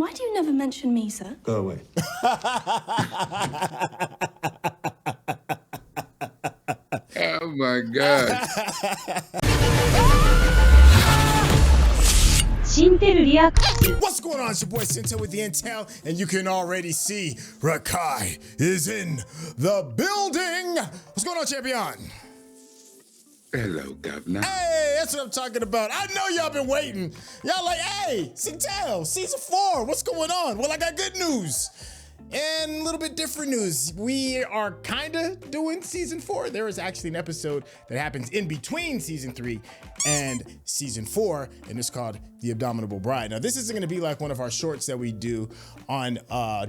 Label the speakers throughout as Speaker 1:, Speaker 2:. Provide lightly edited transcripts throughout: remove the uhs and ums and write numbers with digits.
Speaker 1: Why do you never mention me, sir?
Speaker 2: Go away.
Speaker 3: Oh my God.
Speaker 4: What's going on? It's your boy Syntell with the Intel, and you can already see Rekkai is in the building. What's going on, champion?
Speaker 3: Hello, Governor.
Speaker 4: Hey, that's what I'm talking about. I know y'all been waiting. Y'all like, hey, Syntell, season 4, what's going on? Well, I got good news and a little bit different news. We are kind of doing season 4. There is actually an episode that happens in between season 3 and season 4, and it's called The Abominable Bride. Now, this isn't going to be like one of our shorts that we do on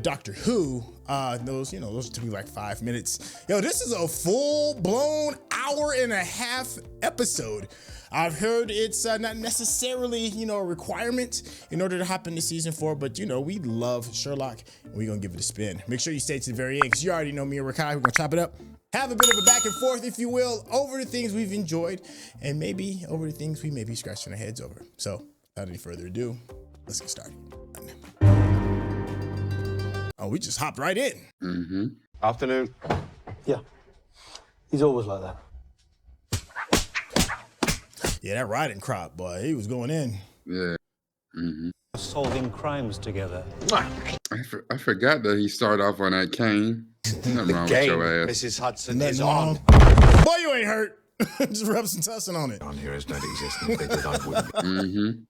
Speaker 4: Doctor Who. Those to be like 5 minutes. Yo, this is a full-blown hour-and-a-half episode. I've heard it's not necessarily, a requirement in order to hop into season 4, but we love Sherlock, and we're gonna give it a spin. Make sure you stay to the very end, because you already know me and Rekkai. We're gonna chop it up, have a bit of a back and forth, if you will, over the things we've enjoyed, and maybe over the things we may be scratching our heads over. So, without any further ado, let's get started. Oh, we just hopped right in.
Speaker 3: Mm-hmm.
Speaker 2: Afternoon.
Speaker 5: Yeah. He's always like that.
Speaker 4: Yeah, that riding crop, boy, he was going in.
Speaker 3: Yeah. Mm-hmm.
Speaker 5: Solving crimes together.
Speaker 3: I forgot that he started off on that cane. Nothing wrong with your ass.
Speaker 5: Mrs. Hudson
Speaker 4: Nothing
Speaker 5: is
Speaker 4: wrong.
Speaker 5: on.
Speaker 4: Boy, you ain't hurt. Just rub some tussin on it.
Speaker 2: On heroes don't exist, and if they did, I wouldn't.
Speaker 3: Mm-hmm.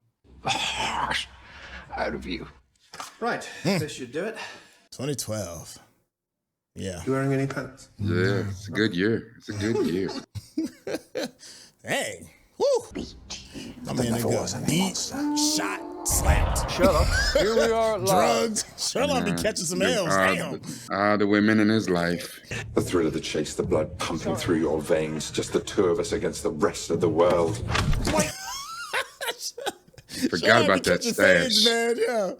Speaker 2: Out of you.
Speaker 6: Right, this should do it.
Speaker 4: 2012. Yeah.
Speaker 6: You wearing any pants?
Speaker 3: Yeah, it's a good year. It's a good year.
Speaker 4: Hey. Woo. I mean, they go beat, shot, slapped.
Speaker 5: Sherlock, here we are at
Speaker 4: drugs. Sherlock be catching some L's. Damn.
Speaker 3: The women in his life.
Speaker 7: The thrill of the chase, the blood pumping through your veins, just the two of us against the rest of the world.
Speaker 3: Forgot about that stash.
Speaker 4: Man. Yeah.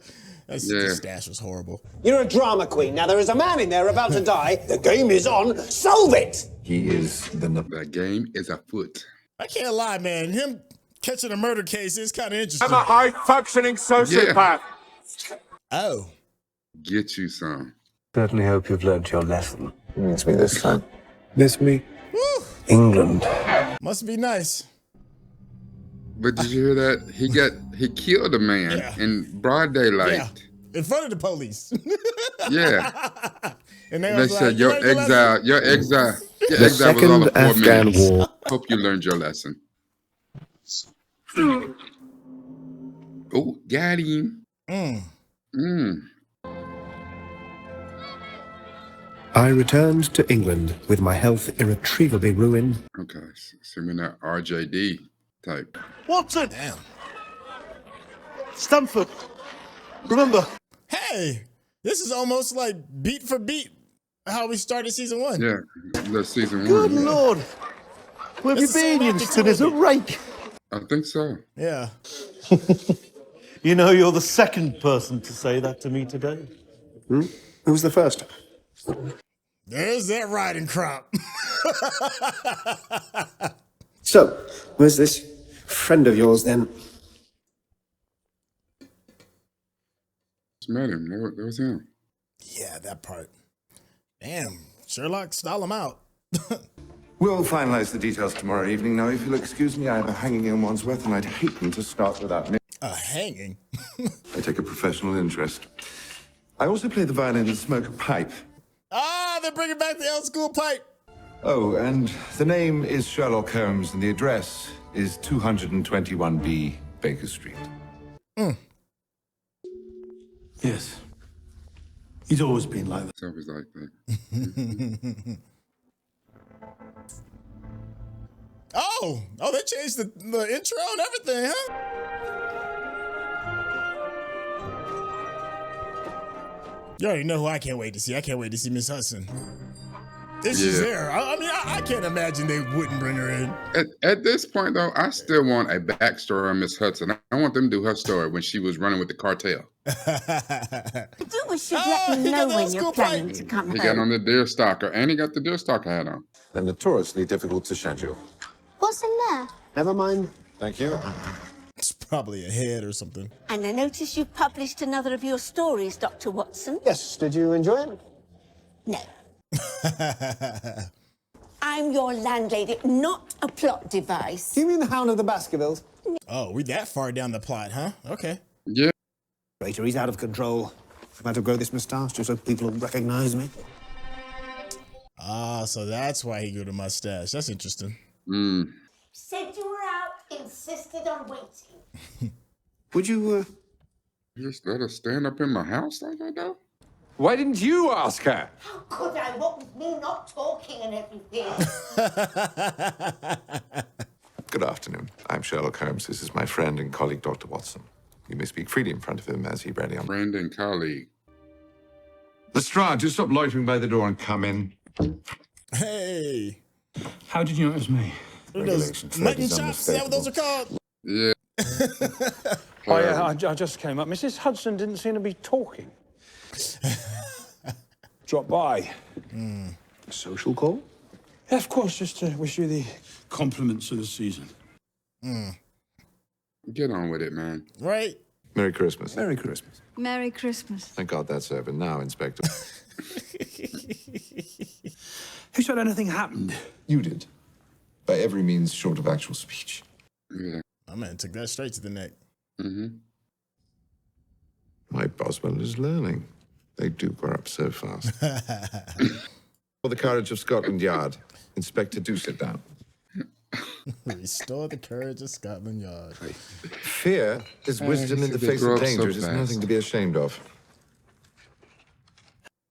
Speaker 4: The stash was horrible.
Speaker 8: You're a drama queen. Now, there is a man in there about to die. The game is on. Solve it!
Speaker 7: He is the...
Speaker 3: The game is afoot.
Speaker 4: I can't lie, man. Him catching a murder case is kind of interesting.
Speaker 7: I'm a high-functioning sociopath.
Speaker 4: Yeah. Oh.
Speaker 3: Get you some.
Speaker 5: Certainly hope you've learned your lesson.
Speaker 7: It means me this time.
Speaker 5: Miss me?
Speaker 4: Woo.
Speaker 5: England.
Speaker 4: Must be nice.
Speaker 3: But did you hear that? He killed a man in broad daylight.
Speaker 4: Yeah. In front of the police.
Speaker 3: Yeah.
Speaker 4: And
Speaker 3: they said,
Speaker 4: like,
Speaker 3: your exile was all of 4 minutes.
Speaker 5: War.
Speaker 3: Hope you learned your lesson. Oh, got him.
Speaker 9: I returned to England with my health irretrievably ruined.
Speaker 3: Okay, assuming that RJD type.
Speaker 5: Watson!
Speaker 4: Damn.
Speaker 5: Stamford! Remember?
Speaker 4: Hey, this is almost like beat for beat how we started season 1.
Speaker 3: Yeah, the season 1.
Speaker 5: Good Lord! Where have you been, Winston? As a rake?
Speaker 3: I think so.
Speaker 4: Yeah.
Speaker 5: You're the second person to say that to me today.
Speaker 2: Who was the first?
Speaker 4: There's that riding crop.
Speaker 2: So, where's this friend of yours then?
Speaker 3: Just met him. That was him.
Speaker 4: Yeah, that part. Damn, Sherlock, stall him out.
Speaker 7: We'll finalize the details tomorrow evening. Now, if you'll excuse me, I have a hanging in Wandsworth, and I'd hate them to start without me.
Speaker 4: A hanging?
Speaker 7: I take a professional interest. I also play the violin and smoke a pipe.
Speaker 4: Ah, they're bringing back the old school pipe.
Speaker 7: Oh, and the name is Sherlock Holmes, and the address is 221B Baker Street.
Speaker 5: Yes. He's always been like that.
Speaker 3: It's always like that.
Speaker 4: Oh, they changed the intro and everything, huh? You already know who I can't wait to see. I can't wait to see Miss Hudson. If she's there. I can't imagine they wouldn't bring her in.
Speaker 3: At this point, though, I still want a backstory on Miss Hudson. I want them to do her story when she was running with the cartel.
Speaker 1: You should let me know when you're planning to come home.
Speaker 3: He got on the deerstalker, and he got the deerstalker hat on.
Speaker 7: They're notoriously difficult to schedule.
Speaker 1: What's in there?
Speaker 2: Never mind.
Speaker 7: Thank you.
Speaker 4: Probably a head or something.
Speaker 1: And I notice you've published another of your stories, Dr. Watson.
Speaker 8: Yes, did you enjoy it?
Speaker 1: No. I'm your landlady, not a plot device.
Speaker 8: Do you mean The Hound of the Baskervilles?
Speaker 4: Oh, we that far down the plot, huh? Okay.
Speaker 3: Yeah.
Speaker 2: Traitor, he's out of control. I've had to grow this moustache just so people will recognize me.
Speaker 4: Ah, so that's why he grew the mustache. That's interesting.
Speaker 1: Said you were out, insisted on waiting.
Speaker 2: Would you,
Speaker 3: Just let her stand up in my house like that, though?
Speaker 10: Why didn't you ask her?
Speaker 1: How could I? What with me not talking and everything?
Speaker 7: Good afternoon. I'm Sherlock Holmes. This is my friend and colleague, Dr. Watson. You may speak freely in front of him as he ready on.
Speaker 3: Friend and colleague.
Speaker 7: Lestrade, just stop loitering by the door and come in.
Speaker 4: Hey.
Speaker 5: How did you know it was me?
Speaker 4: What are those mutton chops? Is that what those are called?
Speaker 3: Yeah.
Speaker 10: Oh, yeah, I just came up. Mrs. Hudson didn't seem to be talking. Drop by.
Speaker 2: social call?
Speaker 10: Yeah, of course, just to wish you the...
Speaker 5: Compliments of the season.
Speaker 3: Get on with it, man.
Speaker 4: Right?
Speaker 7: Merry Christmas.
Speaker 2: Merry Christmas.
Speaker 11: Merry Christmas.
Speaker 7: Thank God that's over. Now, Inspector.
Speaker 5: Who said anything happened?
Speaker 7: You did. By every means short of actual speech.
Speaker 3: Yeah.
Speaker 4: My man took that straight to the neck.
Speaker 7: My Boswell is learning. They do grow up so fast. For the courage of Scotland Yard. Inspector, do sit down.
Speaker 4: Restore the courage of Scotland Yard.
Speaker 7: Fear is wisdom in the
Speaker 3: they
Speaker 7: face
Speaker 3: grow
Speaker 7: of
Speaker 3: up so
Speaker 7: danger. It is
Speaker 3: fast.
Speaker 7: nothing to be ashamed of.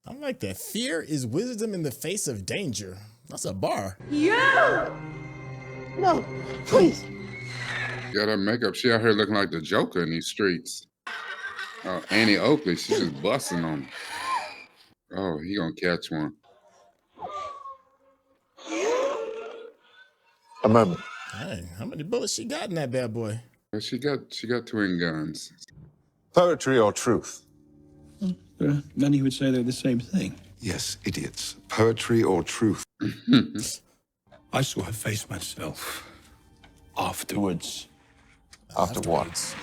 Speaker 4: I like that. Fear is wisdom in the face of danger. That's a bar.
Speaker 1: No, please.
Speaker 3: Got her makeup. She out here looking like the Joker in these streets. Oh, Annie Oakley, she's just busting on him. Oh, he gonna catch one.
Speaker 7: A moment.
Speaker 4: Hey, how many bullets she got in that bad boy?
Speaker 3: But she got twin guns.
Speaker 7: Poetry or truth?
Speaker 5: Many would say they're the same thing.
Speaker 7: Yes, idiots. Poetry or truth?
Speaker 5: I saw her face myself. Afterwards.
Speaker 7: After what?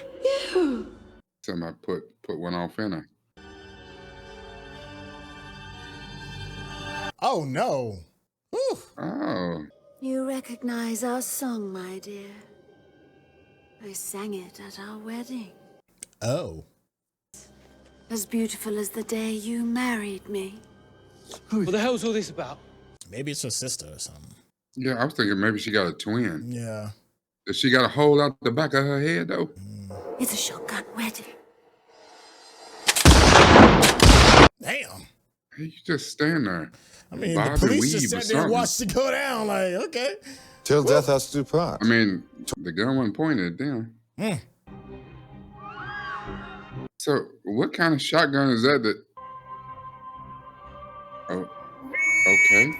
Speaker 3: Somebody put one off in her.
Speaker 4: Oh no. Whew.
Speaker 3: Oh.
Speaker 11: You recognize our song, my dear. I sang it at our wedding.
Speaker 4: Oh.
Speaker 11: As beautiful as the day you married me.
Speaker 10: What the hell's all this about?
Speaker 4: Maybe it's her sister or something.
Speaker 3: Yeah, I was thinking maybe she got a twin.
Speaker 4: Yeah.
Speaker 3: Does she got a hole out the back of her head though?
Speaker 11: It's a shotgun wedding.
Speaker 4: Damn.
Speaker 3: Hey, you just stand there.
Speaker 4: I mean,
Speaker 3: Bob
Speaker 4: the
Speaker 3: and
Speaker 4: police just
Speaker 3: weave or
Speaker 4: sat there and
Speaker 3: something.
Speaker 4: watched it go down. Like, okay.
Speaker 7: Till death us do part.
Speaker 3: I mean, the gun wasn't pointed at them. So, what kind of shotgun is that? Oh, okay.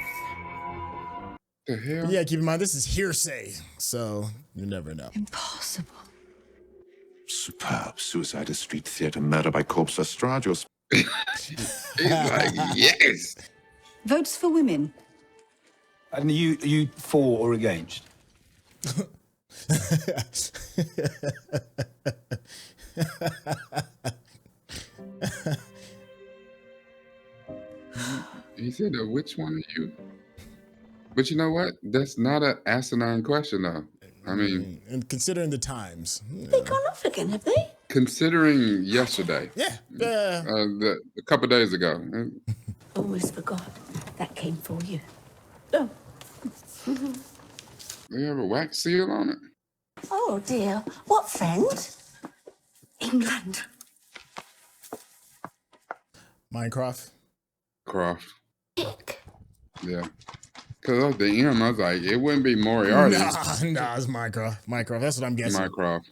Speaker 3: The hell?
Speaker 4: Yeah, keep in mind, this is hearsay. So, you never know.
Speaker 11: Impossible.
Speaker 7: Superb. Suicide, a street theater, murder by corpse, Lestrade. You're
Speaker 3: He's like, yes.
Speaker 11: Votes for women.
Speaker 5: And you for or against?
Speaker 3: He said, which one are you? But you know what? That's not an asinine question, though. I mean,
Speaker 4: And considering the times.
Speaker 1: They gone off again, have they?
Speaker 3: considering yesterday,
Speaker 4: Yeah.
Speaker 3: a couple days ago,
Speaker 1: Almost forgot. That came for you. Oh.
Speaker 3: they have a wax seal on it.
Speaker 1: Oh, dear. What friend? England.
Speaker 4: Mycroft.
Speaker 3: Croft.
Speaker 1: Dick.
Speaker 3: Yeah. Because at the end, I was like, it wouldn't be Moriarty.
Speaker 4: Nah, it's Mycroft. Mycroft, that's what I'm guessing.
Speaker 3: Mycroft.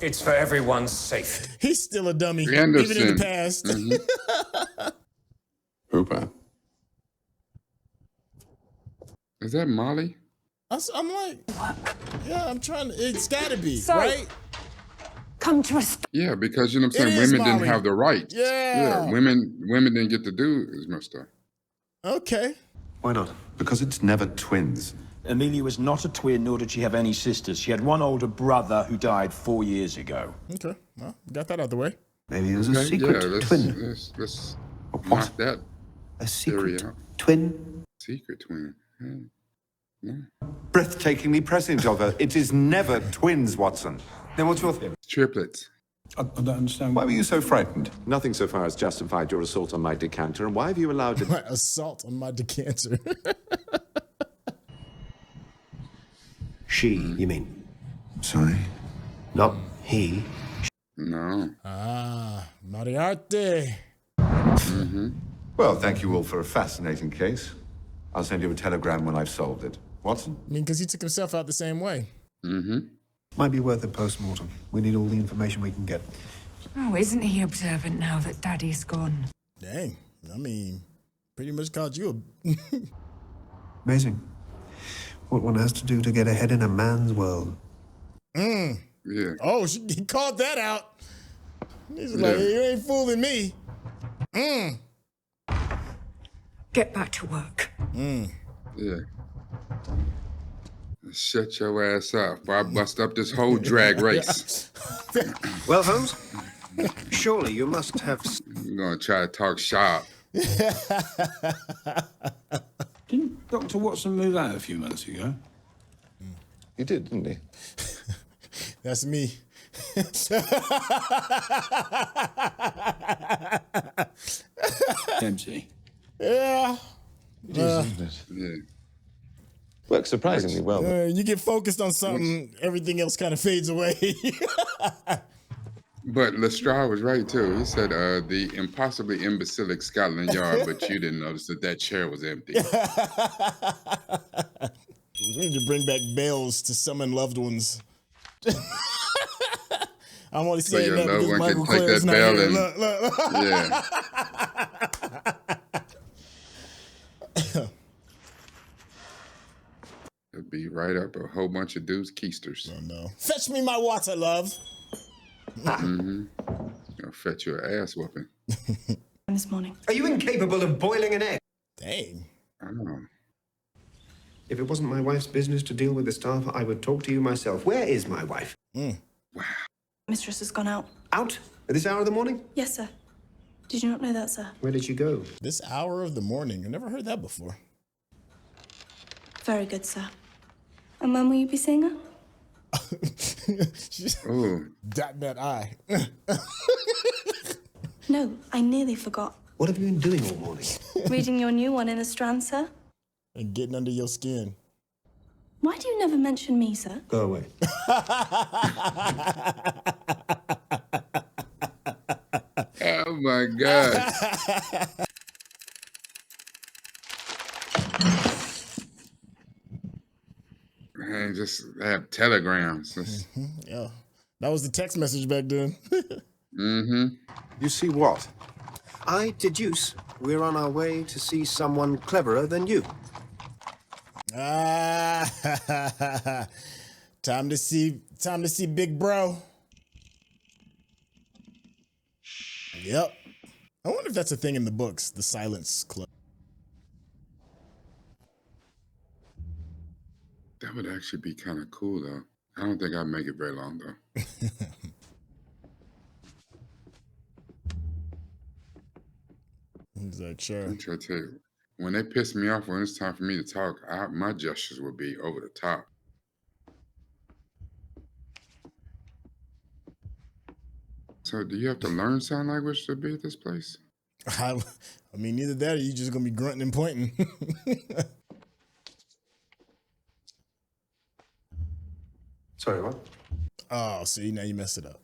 Speaker 10: It's for everyone's safety.
Speaker 4: He's still a dummy, even
Speaker 3: Anderson.
Speaker 4: in the past.
Speaker 7: Hooper.
Speaker 3: Is that Molly?
Speaker 4: I'm like, yeah, I'm trying to, it's gotta be,
Speaker 11: Sorry.
Speaker 4: right?
Speaker 11: Come to us.
Speaker 3: Yeah, because you know what I'm
Speaker 4: It
Speaker 3: saying?
Speaker 4: is
Speaker 3: Women
Speaker 4: Molly.
Speaker 3: didn't have the right.
Speaker 4: Yeah.
Speaker 3: Women didn't get to do as much stuff.
Speaker 4: Okay.
Speaker 7: Why not? Because it's never twins.
Speaker 10: Amelia was not a twin, nor did she have any sisters. She had one older brother who died 4 years ago.
Speaker 4: Okay, well, got that out of the way.
Speaker 2: Maybe it was a secret twin.
Speaker 3: Let's
Speaker 2: What?
Speaker 3: knock that
Speaker 2: A
Speaker 3: theory
Speaker 2: secret
Speaker 3: out.
Speaker 2: twin?
Speaker 3: Secret twin.
Speaker 7: Breathtakingly prescient of her. It is never twins, Watson.
Speaker 2: Then what's your theory?
Speaker 3: Triplets.
Speaker 5: I don't understand.
Speaker 7: Why were you so frightened? Nothing so far has justified your assault on my decanter, and why have you allowed it?
Speaker 4: Assault on my decanter.
Speaker 2: She, you mean?
Speaker 7: Sorry?
Speaker 2: Not he.
Speaker 3: No.
Speaker 4: Moriarty.
Speaker 7: Well, thank you all for a fascinating case. I'll send you a telegram when I've solved it. Watson?
Speaker 4: I mean, because he took himself out the same way.
Speaker 2: Might be worth a post-mortem. We need all the information we can get.
Speaker 1: Oh, isn't he observant now that Daddy's gone?
Speaker 4: Dang. I mean, pretty much called you a...
Speaker 2: Amazing. What one has to do to get ahead in a man's world.
Speaker 3: Yeah.
Speaker 4: Oh, he called that out. He's like, you ain't fooling me.
Speaker 1: Get back to work.
Speaker 3: Yeah. Shut your ass up before I bust up this whole drag race.
Speaker 2: Well, Holmes, surely you must have...
Speaker 3: I'm gonna try to talk sharp.
Speaker 5: Didn't Dr. Watson move out a few months ago?
Speaker 7: He did, didn't he?
Speaker 4: That's me.
Speaker 5: Empty.
Speaker 4: Yeah.
Speaker 3: Yeah.
Speaker 7: Works surprisingly well.
Speaker 4: You get focused on something, everything else kind of fades away.
Speaker 3: But Lestrade was right too. He said the impossibly imbecilic Scotland Yard, but you didn't notice that chair was empty.
Speaker 4: We need to bring back bells to summon loved ones. I'm only
Speaker 3: So
Speaker 4: saying
Speaker 3: your
Speaker 4: that
Speaker 3: loved
Speaker 4: because
Speaker 3: one
Speaker 4: Michael
Speaker 3: can take
Speaker 4: Clare's
Speaker 3: that
Speaker 4: not
Speaker 3: bell
Speaker 4: here.
Speaker 3: and
Speaker 4: Look.
Speaker 3: It'd be right up a whole bunch of dudes' keisters.
Speaker 4: Oh no! Fetch me my water, love.
Speaker 3: I'll fetch you an ass whooping.
Speaker 1: This morning.
Speaker 8: Are you incapable of boiling an egg?
Speaker 4: Dang.
Speaker 3: I don't know.
Speaker 2: If it wasn't my wife's business to deal with the staff, I would talk to you myself. Where is my wife?
Speaker 11: Mistress has gone out.
Speaker 2: Out? At this hour of the morning?
Speaker 11: Yes, sir. Did you not know that, sir?
Speaker 2: Where did she go?
Speaker 4: This hour of the morning. I never heard that before.
Speaker 11: Very good, sir. And when will you be seeing her?
Speaker 3: Oh.
Speaker 4: Dot that eye.
Speaker 11: No, I nearly forgot.
Speaker 2: What have you been doing all morning?
Speaker 11: Reading your new one in the Strand, sir.
Speaker 4: And getting under your skin.
Speaker 11: Why do you never mention me, sir?
Speaker 2: Go away.
Speaker 3: Oh my God. Man, just have telegrams.
Speaker 4: Yeah. That was the text message back then.
Speaker 7: You see what?
Speaker 2: I deduce we're on our way to see someone cleverer than you.
Speaker 4: Time to see Big Bro. Yep. I wonder if that's a thing in the books, the Silence Club.
Speaker 3: That would actually be kind of cool, though. I don't think I'd make it very long, though.
Speaker 4: He's like, sure.
Speaker 3: I'm trying to tell you, when they piss me off, when it's time for me to talk, my gestures would be over the top. So, do you have to learn sign language to be at this place?
Speaker 4: I mean, either that or you just gonna be grunting and pointing.
Speaker 2: Sorry, what?
Speaker 4: Oh, see, now you messed it up.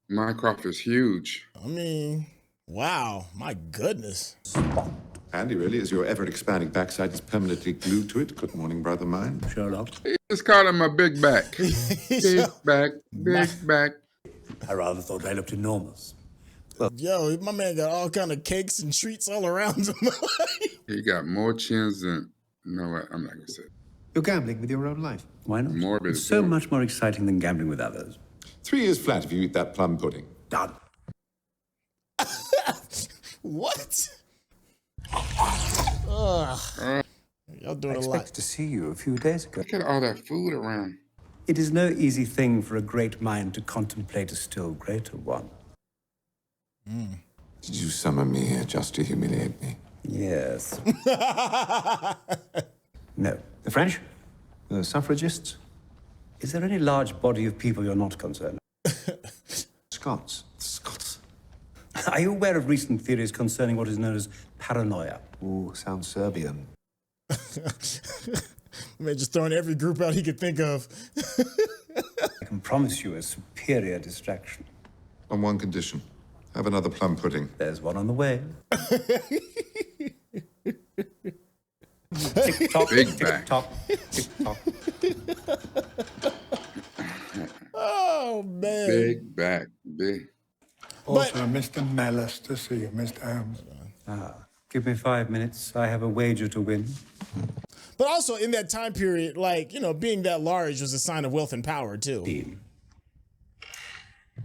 Speaker 3: Mycroft is huge.
Speaker 4: I mean, wow, my goodness.
Speaker 7: Handy, really, as your ever-expanding backside is permanently glued to it. Good morning, brother mine.
Speaker 5: Sherlock.
Speaker 3: He just called him a big back. Big back, big back.
Speaker 5: I rather thought they looked enormous.
Speaker 4: Yo, my man got all kind of cakes and treats all around him.
Speaker 3: He got more chins than... You know what? I'm not going to say it.
Speaker 2: You're gambling with your own life.
Speaker 5: Why not?
Speaker 3: Morbid
Speaker 5: It's
Speaker 3: as
Speaker 5: so
Speaker 3: well.
Speaker 5: much more exciting than gambling with others.
Speaker 7: 3 years flat if you eat that plum pudding.
Speaker 5: Done.
Speaker 4: What? Ugh. Y'all doing a lot.
Speaker 12: To see you a few days ago.
Speaker 3: Look at all that food around.
Speaker 12: It is no easy thing for a great mind to contemplate a still greater one.
Speaker 7: Did you summon me here just to humiliate me?
Speaker 12: Yes. No. The French? The suffragists? Is there any large body of people you're not concerned?
Speaker 6: Scots.
Speaker 12: Scots. Are you aware of recent theories concerning what is known as paranoia?
Speaker 6: Ooh, sounds Serbian.
Speaker 4: Man, just throwing every group out he could think of.
Speaker 12: I can promise you a superior distraction.
Speaker 7: On one condition. Have another plum pudding.
Speaker 12: There's one on the way. Tick-tock,
Speaker 3: Big back.
Speaker 12: tick-tock, tick-tock.
Speaker 4: Oh, man.
Speaker 3: Big back. Big.
Speaker 5: Also, Mr. Mellis to see you, Mr. Holmes.
Speaker 12: Give me 5 minutes. I have a wager to win.
Speaker 4: But also in that time period, like, you know, being that large was a sign of wealth and power, too.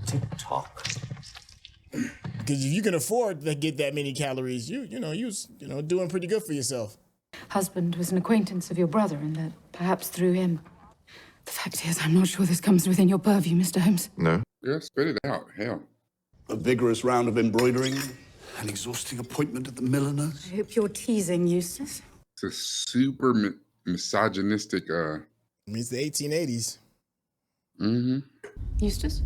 Speaker 12: Tick-tock.
Speaker 4: Because if you can afford to get that many calories, you was doing pretty good for yourself.
Speaker 13: Husband was an acquaintance of your brother, and that perhaps through him. The fact is, I'm not sure this comes within your purview, Mr. Holmes.
Speaker 7: No?
Speaker 3: Yeah, spit it out. Hell.
Speaker 14: A vigorous round of embroidering, an exhausting appointment at the milliner's.
Speaker 13: I hope you're teasing, Eustace.
Speaker 3: It's a super misogynistic,
Speaker 4: I mean, it's the 1880s.
Speaker 3: Mm-hmm.
Speaker 13: Eustace?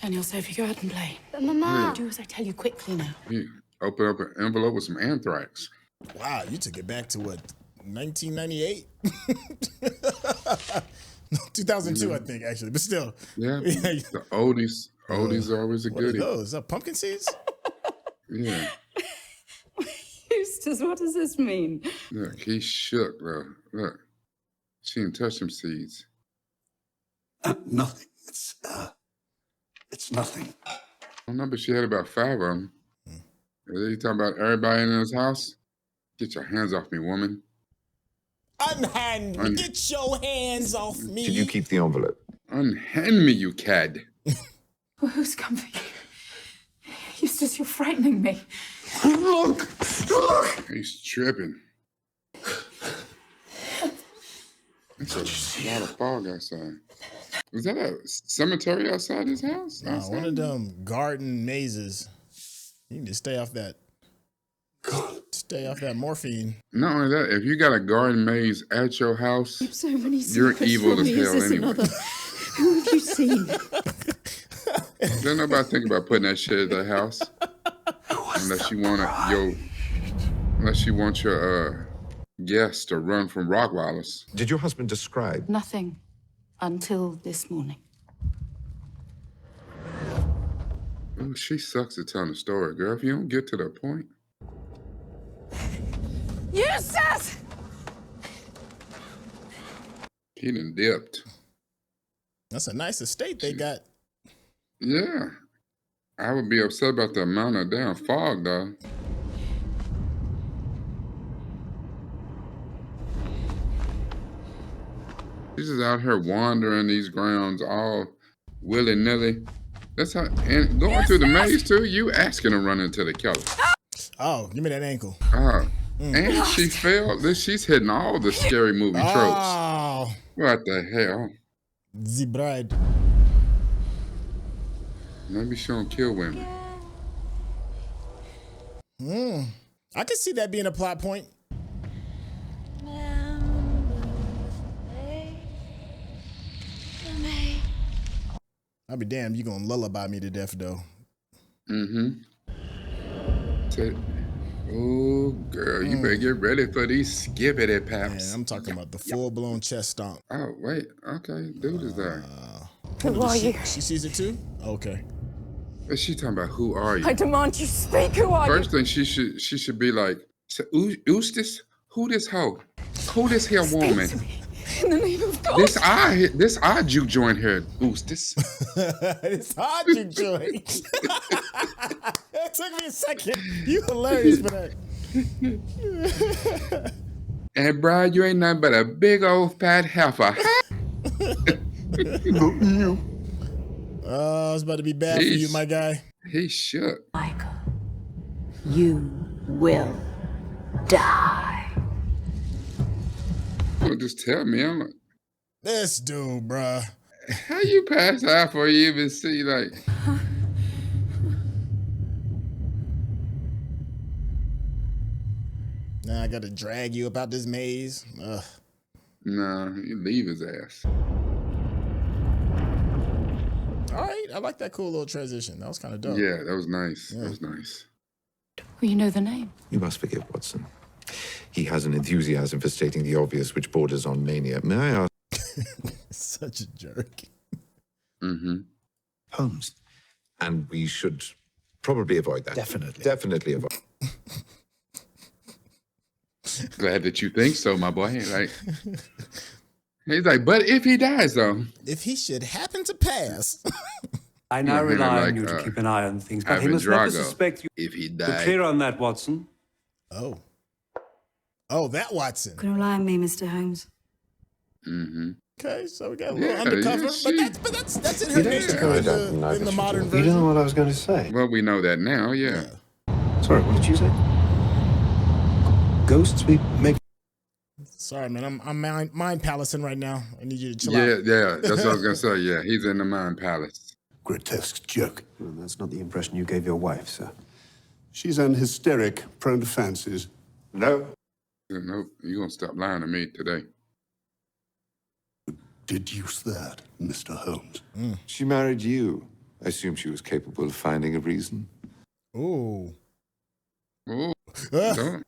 Speaker 13: Daniel, Sophie, go out and play.
Speaker 11: But Mama...
Speaker 13: Do as I tell you quickly now.
Speaker 3: He opened up an envelope with some anthrax.
Speaker 4: Wow, you took it back to what, 1998? No, 2002, I think, actually, but still.
Speaker 3: Yeah, the oldies are always a
Speaker 4: What are
Speaker 3: goodie.
Speaker 4: those? Pumpkin seeds?
Speaker 3: Yeah.
Speaker 13: Eustace, what does this mean?
Speaker 3: Look, he shook, though. Look, she didn't touch them seeds.
Speaker 14: Nothing. It's nothing.
Speaker 3: I don't know, but she had about 5 of them. You talking about everybody in his house? Get your hands off me, woman.
Speaker 4: Unhand me. Get your hands off me.
Speaker 7: Did you keep the envelope?
Speaker 3: Unhand me, you cad.
Speaker 13: Well, who's come for you? Eustace, you're frightening me.
Speaker 14: Look!
Speaker 3: He's tripping. It's a lot of fog outside. Is that a cemetery outside his house?
Speaker 4: Nah, one of them garden mazes. You need to stay off that. Stay off that morphine.
Speaker 3: Not only that, if you got a garden maze at your house,
Speaker 13: So many
Speaker 3: you're
Speaker 13: secrets
Speaker 3: evil
Speaker 13: from
Speaker 3: as
Speaker 13: me. Is
Speaker 3: hell
Speaker 13: this
Speaker 3: anyway.
Speaker 13: another? Who have you seen?
Speaker 3: Don't nobody think about putting that shit at their house. Unless you want your guests to run from Rottweilers.
Speaker 7: Did your husband describe?
Speaker 13: Nothing until this morning.
Speaker 3: Oh, she sucks at telling the story, girl. If you don't get to the point.
Speaker 13: Eustace!
Speaker 3: He done dipped.
Speaker 4: That's a nice estate they got.
Speaker 3: Yeah. I would be upset about the amount of damn fog, though. She's just out here wandering these grounds all willy-nilly. That's how, and going through the maze, too, you asking to run into the killer.
Speaker 4: Oh, give me that ankle.
Speaker 3: And she failed. She's hitting all the scary movie tropes.
Speaker 4: Oh.
Speaker 3: What the hell?
Speaker 4: The bride.
Speaker 3: Maybe she don't kill women.
Speaker 4: I could see that being a plot point. I'll be damned, you gonna lullaby me to death, though.
Speaker 3: Mm-hmm. Oh, girl, you better get ready for these skibbity paps.
Speaker 4: Man, I'm talking about the full-blown chest stomp.
Speaker 3: Oh, wait. Okay, dude is there.
Speaker 13: Who are you?
Speaker 4: She sees it too? Okay.
Speaker 3: Is she talking about who are you?
Speaker 13: I demand you speak. Who are
Speaker 3: First thing she should be like, Eustace, who this hoe? Who this here woman?
Speaker 13: In the name of God.
Speaker 3: This eye juke joint here, Eustace.
Speaker 4: It's hard to join. It took me a second. You hilarious for that.
Speaker 3: And Bride, you ain't nothing but a big old fat heifer.
Speaker 4: Oh, it's about to be bad for you, my guy.
Speaker 3: He shook.
Speaker 11: Michael, you will die.
Speaker 3: Well, just tell me. I'm like,
Speaker 4: This dude, bruh.
Speaker 3: how you pass out before you even see, like...
Speaker 4: Now I gotta drag you about this maze. Ugh.
Speaker 3: Nah, you leave his ass.
Speaker 4: All right, I like that cool little transition. That was kind of dope.
Speaker 3: Yeah, that was nice. Yeah. That was nice.
Speaker 13: Well, you know the name.
Speaker 7: You must forgive Watson. He has an enthusiasm for stating the obvious which borders on mania. May I ask?
Speaker 4: Such a jerk.
Speaker 3: Mm-hmm.
Speaker 7: Holmes. And we should probably avoid that.
Speaker 6: Definitely.
Speaker 7: Definitely avoid.
Speaker 3: Glad that you think so, my boy. Like, he's like, but if he dies, though.
Speaker 4: If he should happen to pass.
Speaker 12: I now rely on you to keep an eye on things, but he must never suspect you.
Speaker 3: If he
Speaker 12: You're
Speaker 3: died.
Speaker 12: clear on that, Watson.
Speaker 4: Oh. Oh, that Watson.
Speaker 11: Can rely on me, Mr. Holmes.
Speaker 3: Mm-hmm.
Speaker 4: Okay, so we got a little undercover, but that's in her nature in the modern version.
Speaker 6: You don't know what I was going to say.
Speaker 3: Well, we know that now, yeah.
Speaker 6: Sorry, what did you say? Ghosts we make.
Speaker 4: Sorry, man. I'm mind palacing right now. I need you to chill out.
Speaker 3: Yeah. That's what I was gonna say. Yeah, he's in the mind palace.
Speaker 14: Grotesque joke.
Speaker 6: Well, that's not the impression you gave your wife, sir.
Speaker 14: She's an hysteric, prone to fancies.
Speaker 7: No.
Speaker 3: Nope. You're gonna stop lying to me today.
Speaker 14: Deduce that, Mr. Holmes.
Speaker 7: She married you. I assume she was capable of finding a reason.
Speaker 4: Ooh.
Speaker 3: Oh. Don't.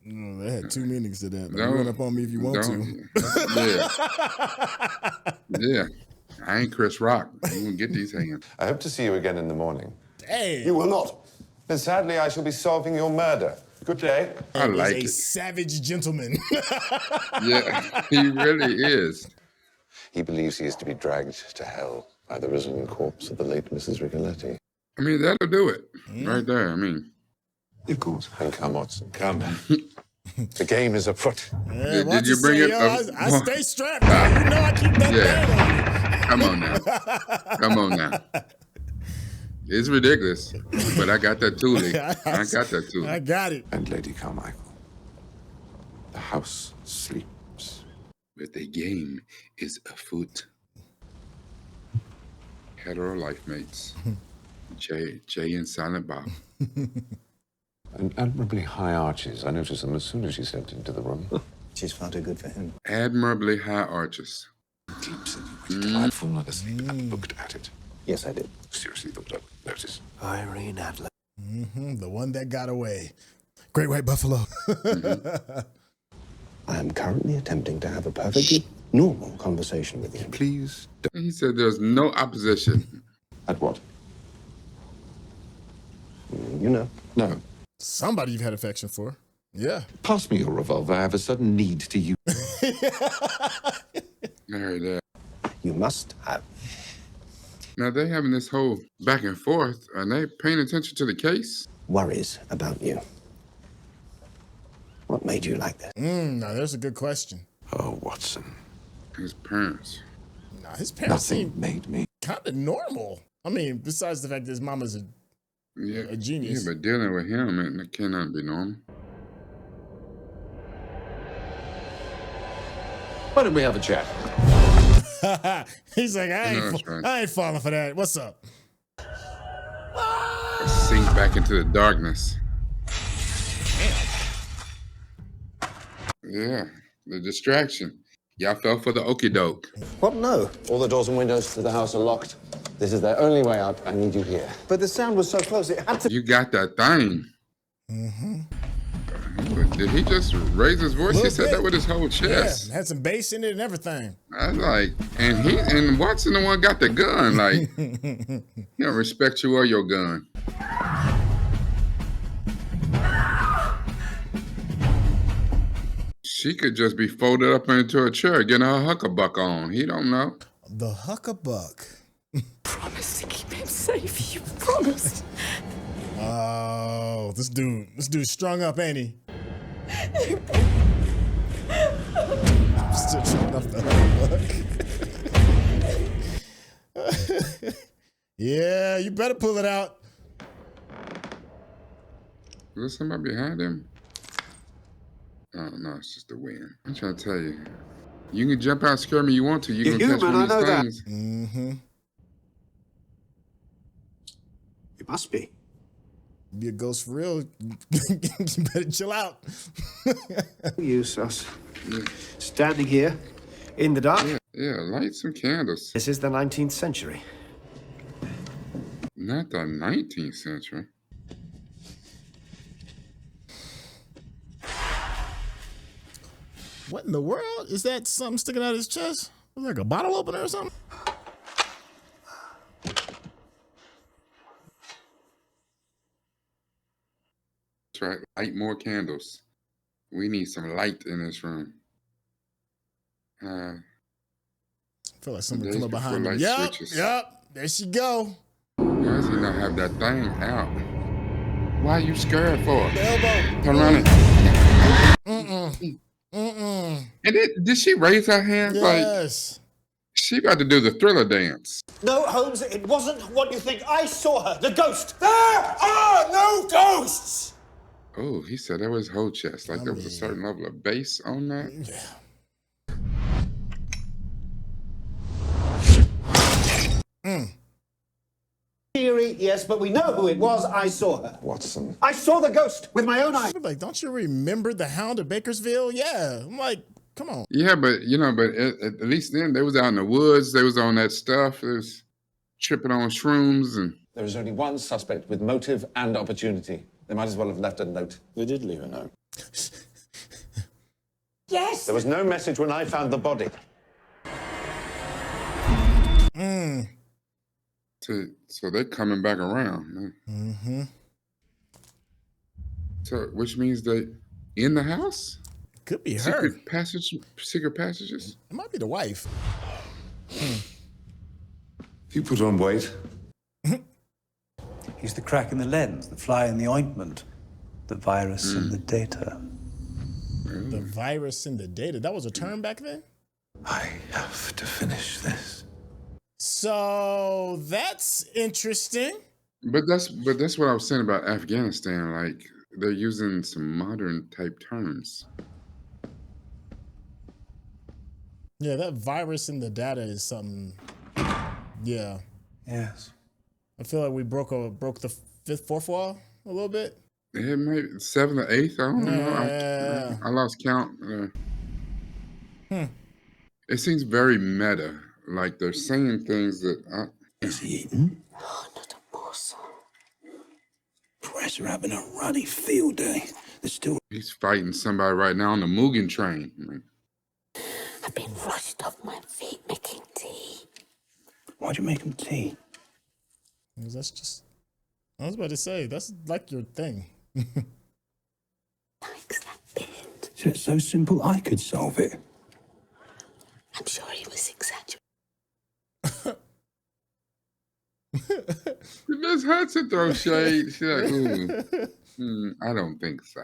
Speaker 4: No, they had two meanings to that.
Speaker 3: Don't.
Speaker 4: Run up on me if you want to.
Speaker 3: Yeah. I ain't Chris Rock. You won't get these hands.
Speaker 7: I hope to see you again in the morning.
Speaker 4: Hey.
Speaker 14: You will not.
Speaker 7: Then sadly, I shall be solving your murder. Good day.
Speaker 3: I like
Speaker 4: He's a
Speaker 3: it.
Speaker 4: savage gentleman.
Speaker 3: Yeah, he really is.
Speaker 7: He believes he is to be dragged to hell by the risen corpse of the late Mrs. Rigoletti.
Speaker 3: I mean, that'll do it. Right there. I mean.
Speaker 7: Of course. And come, Watson, come. The game is afoot.
Speaker 4: Yeah,
Speaker 3: did you bring it up?
Speaker 4: I stay strapped. Man. You know I keep that band on you.
Speaker 3: Come on now. It's ridiculous, but I got that toolie. I got that toolie.
Speaker 4: I got it.
Speaker 7: And Lady Carmichael. The house sleeps.
Speaker 3: But the game is afoot. Hetero life mates. Jay and Silent Bob.
Speaker 6: And admirably high arches. I noticed them as soon as she stepped into the room. She's far too good for him.
Speaker 3: Admirably high arches.
Speaker 7: Deeps and delightful. I looked at it.
Speaker 6: Yes, I did.
Speaker 7: Seriously, looked up. Notice.
Speaker 6: Irene Adler.
Speaker 4: The one that got away. Great White Buffalo.
Speaker 6: I am currently attempting to have a perfectly normal conversation with you.
Speaker 7: Please.
Speaker 3: He said there's no opposition.
Speaker 6: At what? You know.
Speaker 7: No.
Speaker 4: Somebody you've had affection for. Yeah.
Speaker 7: Pass me your revolver. I have a sudden need to use.
Speaker 3: There it is.
Speaker 6: You must have.
Speaker 3: Now they having this whole back and forth. Are they paying attention to the case?
Speaker 6: Worries about you. What made you like this?
Speaker 4: Now there's a good question.
Speaker 7: Oh, Watson.
Speaker 3: His parents.
Speaker 4: Nah, his parents
Speaker 7: Nothing
Speaker 4: seem
Speaker 7: made me.
Speaker 4: kind of normal. I mean, besides the fact that his mama's a genius.
Speaker 3: Yeah, but dealing with him, it cannot be normal.
Speaker 6: Why don't we have a chat?
Speaker 4: He's like, I ain't falling for that. What's up?
Speaker 3: Sink back into the darkness. Yeah, the distraction. Y'all fell for the okie doke.
Speaker 8: What? No. All the doors and windows to the house are locked. This is their only way out. I need you here. But the sound was so close, it had to...
Speaker 3: You got that thing. Did he just raise his voice? He said that with his whole chest.
Speaker 4: Yeah, had some bass in it and everything.
Speaker 3: I was like, and Watson the one got the gun. Like, he don't respect you or your gun. She could just be folded up into a chair, getting her huckabuck on. He don't know.
Speaker 4: The huckabuck.
Speaker 13: Promise to keep him safe. You promised.
Speaker 4: Oh, this dude's strung up, ain't he? Still strung up the huckabuck. Yeah, you better pull it out.
Speaker 3: there somebody behind him? Oh, no, it's just the wind. I'm trying to tell you. You can jump out and scare me you want to. You're going to catch one of these things.
Speaker 2: Mm-hmm. It must be.
Speaker 4: Be a ghost for real. You better chill out.
Speaker 2: Use us. Standing here in the dark.
Speaker 3: Yeah, light some candles.
Speaker 2: This is the 19th century.
Speaker 3: Not the 19th century.
Speaker 4: What in the world? Is that something sticking out of his chest? Like a bottle opener or something?
Speaker 3: That's right. Light more candles. We need some light in this room.
Speaker 4: I feel like someone come up behind me. Yep. There she go.
Speaker 3: Why does he not have that thing out? Why are you scared for?
Speaker 4: The elbow.
Speaker 3: Turn around it. And did she raise her hands?
Speaker 4: Yes.
Speaker 3: Like, she about to do the Thriller dance.
Speaker 15: No, Holmes, it wasn't what you think. I saw her, the ghost. There are no ghosts!
Speaker 3: Oh, he said that was his whole chest. Like there was a certain level of bass on that.
Speaker 4: Yeah.
Speaker 15: Theory, yes, but we know who it was. I saw her.
Speaker 6: Watson.
Speaker 15: I saw the ghost with my own eyes.
Speaker 4: Like, don't you remember the Hound of Bakersfield? Yeah. I'm like, come on.
Speaker 3: Yeah, but at least then they was out in the woods. They was on that stuff. They was tripping on shrooms and.
Speaker 8: There is only one suspect with motive and opportunity. They might as well have left a note. They did leave a note.
Speaker 1: Yes.
Speaker 8: There was no message when I found the body.
Speaker 3: So they're coming back around.
Speaker 4: Mm-hmm.
Speaker 3: So, which means they in the house?
Speaker 4: Could be her.
Speaker 3: Secret passages?
Speaker 4: It might be the wife.
Speaker 6: You put on weight.
Speaker 12: He's the crack in the lens, the fly in the ointment, the virus in the data.
Speaker 4: The virus in the data. That was a term back then?
Speaker 6: I have to finish this.
Speaker 4: So that's interesting.
Speaker 3: But that's what I was saying about Afghanistan. Like they're using some modern type terms.
Speaker 4: Yeah, that virus in the data is something. Yeah.
Speaker 12: Yes.
Speaker 4: I feel like we broke the fourth wall a little bit.
Speaker 3: Yeah, maybe 7th or 8th. I don't know. I lost count. It seems very meta. Like they're saying things that.
Speaker 5: Is he eating?
Speaker 1: Oh, not a morsel.
Speaker 5: Press are having a ruddy field day. There's still.
Speaker 3: He's fighting somebody right now on the Mugen train.
Speaker 1: I've been rushed off my feet making tea.
Speaker 5: Why'd you make him tea?
Speaker 4: That's just. I was about to say that's like your thing.
Speaker 1: Thanks, that bit.
Speaker 5: So it's so simple I could solve it.
Speaker 1: I'm sure he was exaggerating.
Speaker 3: Miss Hudson throws shade. She's like, ooh, I don't think so.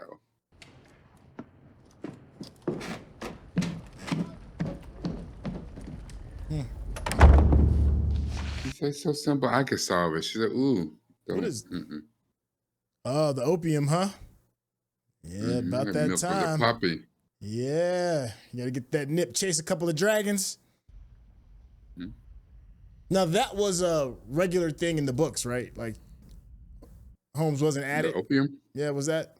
Speaker 3: She said so simple I could solve it. She's like, ooh.
Speaker 4: What is? Oh, the opium, huh? Yeah, about that time.
Speaker 3: Puppy.
Speaker 4: Yeah, you gotta get that nip, chase a couple of dragons. Now that was a regular thing in the books, right? Like Holmes wasn't at it.
Speaker 3: Opium?
Speaker 4: Yeah, was that?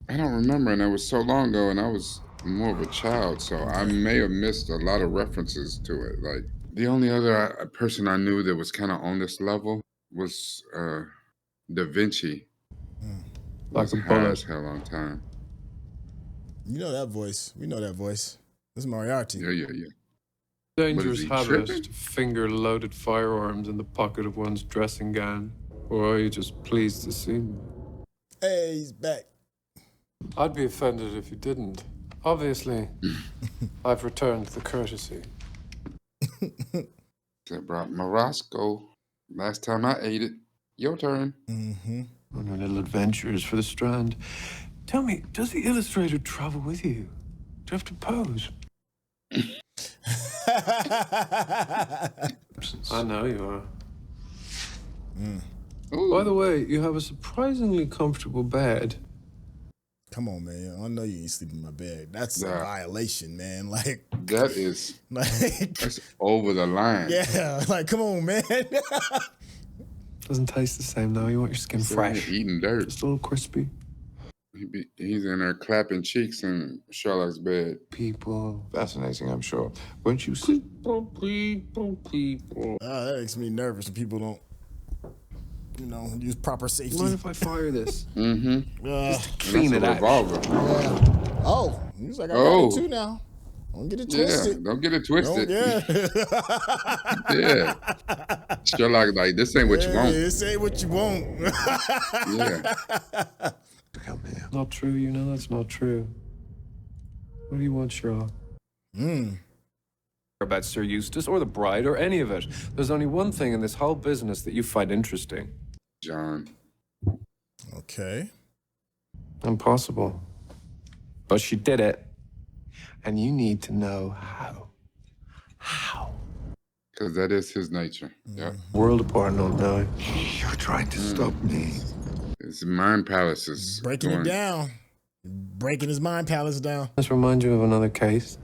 Speaker 3: I don't remember, and it was so long ago, and I was more of a child, so I may have missed a lot of references to it. Like the only other person I knew that was kind of on this level was Da Vinci.
Speaker 16: Like a
Speaker 3: high as hell on time.
Speaker 4: You know that voice. We know that voice. This is Moriarty.
Speaker 3: Yeah.
Speaker 16: Dangerous habit to finger loaded firearms in the pocket of one's dressing gown. Or are you just pleased to see me?
Speaker 4: Hey, he's back.
Speaker 16: I'd be offended if you didn't. Obviously, I've returned the courtesy.
Speaker 3: I brought my Roscoe. Last time I ate it. Your turn.
Speaker 16: On our little adventures for the Strand. Tell me, does the illustrator travel with you? Do you have to pose? I know you are. By the way, you have a surprisingly comfortable bed.
Speaker 4: Come on, man. I know you ain't sleeping in my bed. That's a violation, man. Like
Speaker 3: that is that's over the line.
Speaker 4: Yeah, like come on, man.
Speaker 16: Doesn't taste the same though. You want your skin fresh.
Speaker 3: Eating dirt.
Speaker 16: Just a little crispy.
Speaker 3: He's in there clapping cheeks in Sherlock's bed.
Speaker 16: People.
Speaker 7: Fascinating, I'm sure. Won't you see?
Speaker 16: People.
Speaker 4: That makes me nervous when people don't, use proper safety.
Speaker 16: Mind if I fire this?
Speaker 3: Mm-hmm.
Speaker 16: Clean it out.
Speaker 3: Revolver.
Speaker 4: Yeah. Oh, he's like, I got it too now. Don't get it twisted.
Speaker 3: Yeah, don't get it twisted.
Speaker 4: Yeah.
Speaker 3: Sherlock, like, this ain't what you want.
Speaker 4: This ain't what you want.
Speaker 3: Yeah.
Speaker 16: Not true, you know that's not true. What do you want, Sherlock? About Sir Eustace or the bride or any of it. There's only one thing in this whole business that you find interesting.
Speaker 3: John.
Speaker 4: Okay.
Speaker 16: Impossible. But she did it. And you need to know how. How?
Speaker 3: Because that is his nature. Yeah.
Speaker 16: World apart, not knowing.
Speaker 7: You're trying to stop me.
Speaker 3: His mind palace is
Speaker 4: Breaking it down. Breaking his mind palace down.
Speaker 16: This reminds you of another case.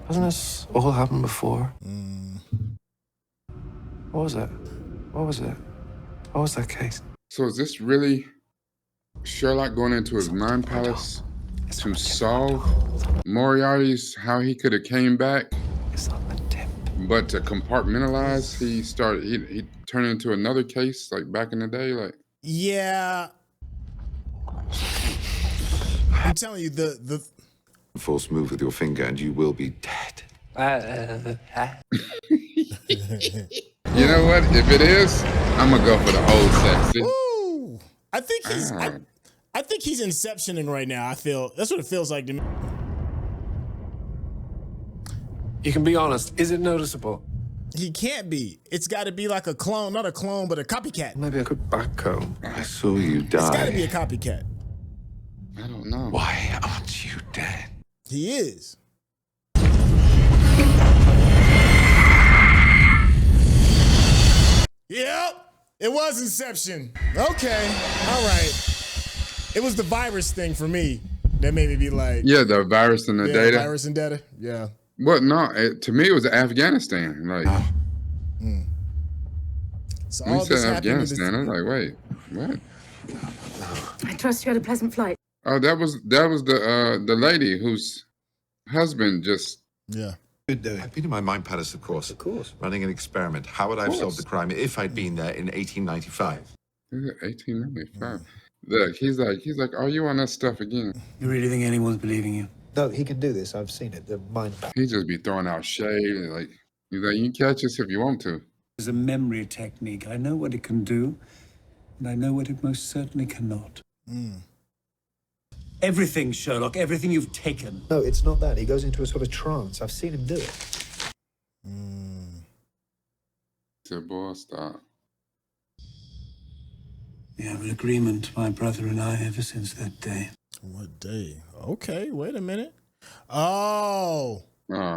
Speaker 16: Hasn't this all happened before? What was it? What was it? What was that case?
Speaker 3: So is this really Sherlock going into his mind palace to solve Moriarty's, how he could have came back? But to compartmentalize, he turned into another case like back in the day, like.
Speaker 4: Yeah. I'm telling you, the
Speaker 7: False move with your finger and you will be dead.
Speaker 3: You know what? If it is, I'm gonna go for the old sexy.
Speaker 4: Woo! I think he's I think he's inceptioning right now. That's what it feels like to me.
Speaker 16: You can be honest. Is it noticeable?
Speaker 4: He can't be. It's got to be like a clone, not a clone, but a copycat.
Speaker 16: Maybe I could backcomb.
Speaker 7: I saw you die.
Speaker 4: It's got to be a copycat.
Speaker 3: I don't know.
Speaker 7: Why aren't you dead?
Speaker 4: He is. Yep, it was Inception. Okay, all right. It was the virus thing for me that made me be like.
Speaker 3: Yeah, the virus and the data.
Speaker 4: Virus and data, yeah.
Speaker 3: What? No, to me it was Afghanistan. Like,
Speaker 4: So
Speaker 3: when
Speaker 4: all
Speaker 3: you
Speaker 4: this
Speaker 3: said
Speaker 4: happened.
Speaker 3: Afghanistan, I was like, wait, what?
Speaker 13: I trust you had a pleasant flight.
Speaker 3: Oh, that was the lady whose husband just.
Speaker 4: Yeah.
Speaker 7: I've been in my mind palace, of course, running an experiment. How would I have solved the crime if I'd been there in 1895?
Speaker 3: 1895. Look, he's like, are you on that stuff again?
Speaker 12: You really think anyone's believing you?
Speaker 17: No, he can do this. I've seen it. The mind.
Speaker 3: He just be throwing out shade. And like, he's like, you can catch us if you want to.
Speaker 12: It's a memory technique. I know what it can do, and I know what it most certainly cannot. Everything, Sherlock, everything you've taken.
Speaker 17: No, it's not that. He goes into a sort of trance. I've seen him do it.
Speaker 3: Said, boy, stop.
Speaker 12: We have an agreement, my brother and I, ever since that day.
Speaker 4: What day? Okay, wait a minute. Oh.
Speaker 12: There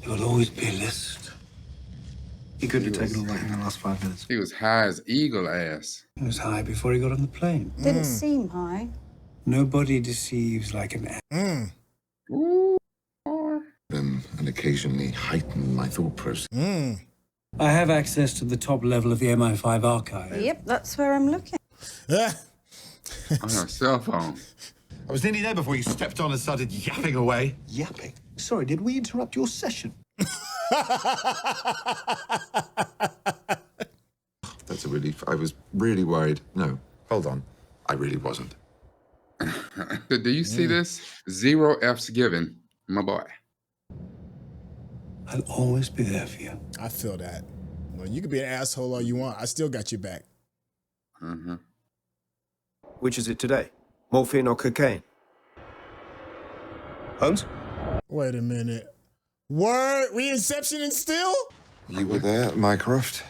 Speaker 12: will always be a list. He couldn't have taken all that in the last 5 minutes.
Speaker 3: He was high as eagle ass.
Speaker 12: He was high before he got on the plane.
Speaker 1: Didn't seem high.
Speaker 12: Nobody deceives like an ass.
Speaker 7: And occasionally heighten my thought process.
Speaker 12: I have access to the top level of the MI5 archive.
Speaker 1: Yep, that's where I'm looking.
Speaker 3: On a cell phone.
Speaker 7: I was nearly there before you stepped on and started yapping away.
Speaker 17: Yapping? Sorry, did we interrupt your session?
Speaker 7: That's a relief. I was really worried. No, hold on. I really wasn't.
Speaker 3: Do you see this? 0 F's given, my boy.
Speaker 12: I'll always be there for you.
Speaker 4: I feel that. Well, you can be an asshole all you want. I still got your back.
Speaker 15: Which is it today? Morphine or cocaine? Holmes?
Speaker 4: Wait a minute. Word? We Inceptioning still?
Speaker 7: You were there, Mycroft?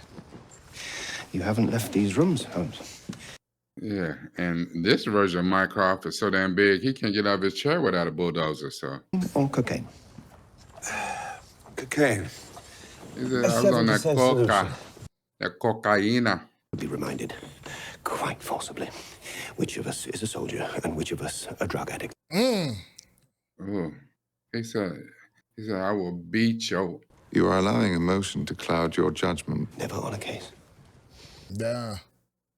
Speaker 15: You haven't left these rooms, Holmes.
Speaker 3: Yeah, and this version of Mycroft is so damn big, he can't get out of his chair without a bulldozer, so.
Speaker 15: Or cocaine?
Speaker 7: Cocaine.
Speaker 3: I was on that coca, that cocaina.
Speaker 15: Be reminded, quite forcibly,
Speaker 8: which of us is a soldier and which of us a drug addict.
Speaker 3: Oh, he said, I will beat you.
Speaker 7: You are allowing emotion to cloud your judgment.
Speaker 8: Never on a case.
Speaker 4: Yeah.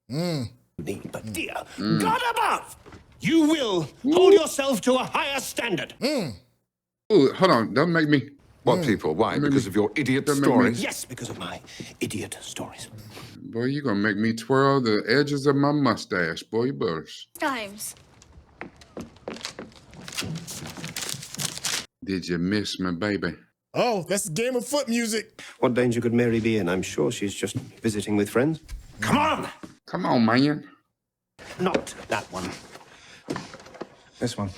Speaker 8: But dear, God above, you will hold yourself to a higher standard.
Speaker 3: Ooh, hold on, don't make me.
Speaker 7: What people? Why? Because of your idiot
Speaker 3: Don't make
Speaker 7: stories?
Speaker 8: Yes, because of my idiot stories.
Speaker 3: Boy, you gonna make me twirl the edges of my mustache, boy, you better.
Speaker 11: Times.
Speaker 3: Did you miss me, baby?
Speaker 4: Oh, that's Game of Foot music.
Speaker 2: What danger could Mary be in? I'm sure she's just visiting with friends.
Speaker 8: Come on!
Speaker 3: Come on, man.
Speaker 8: Not that one.
Speaker 2: This one.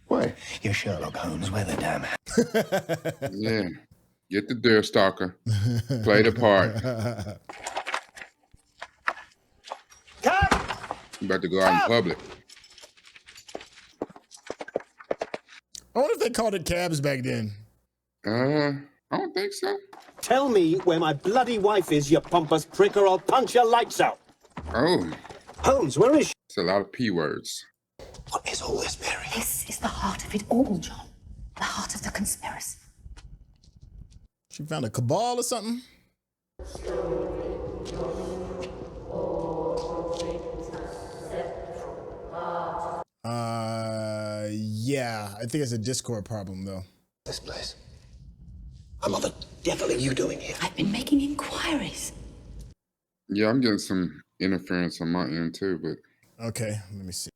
Speaker 8: Why? You're Sherlock Holmes. Wear the damn hat.
Speaker 3: Yeah. Get the deer stalker. Play the part. You about to go out in public.
Speaker 4: I wonder if they called it cabs back then.
Speaker 3: I don't think so.
Speaker 15: Tell me where my bloody wife is, you pompous prick, or I'll punch your lights out.
Speaker 3: Oh.
Speaker 15: Holmes, where is she?
Speaker 3: It's a lot of P words.
Speaker 8: What is all this, Mary?
Speaker 1: This is the heart of it all, John. The heart of the conspiracy.
Speaker 4: She found a cabal or something? Yeah, I think it's a Discord problem, though.
Speaker 8: This place. What the devil are you doing here?
Speaker 1: I've been making inquiries.
Speaker 3: Yeah, I'm getting some interference on my end, too, but...
Speaker 4: Okay, let me see.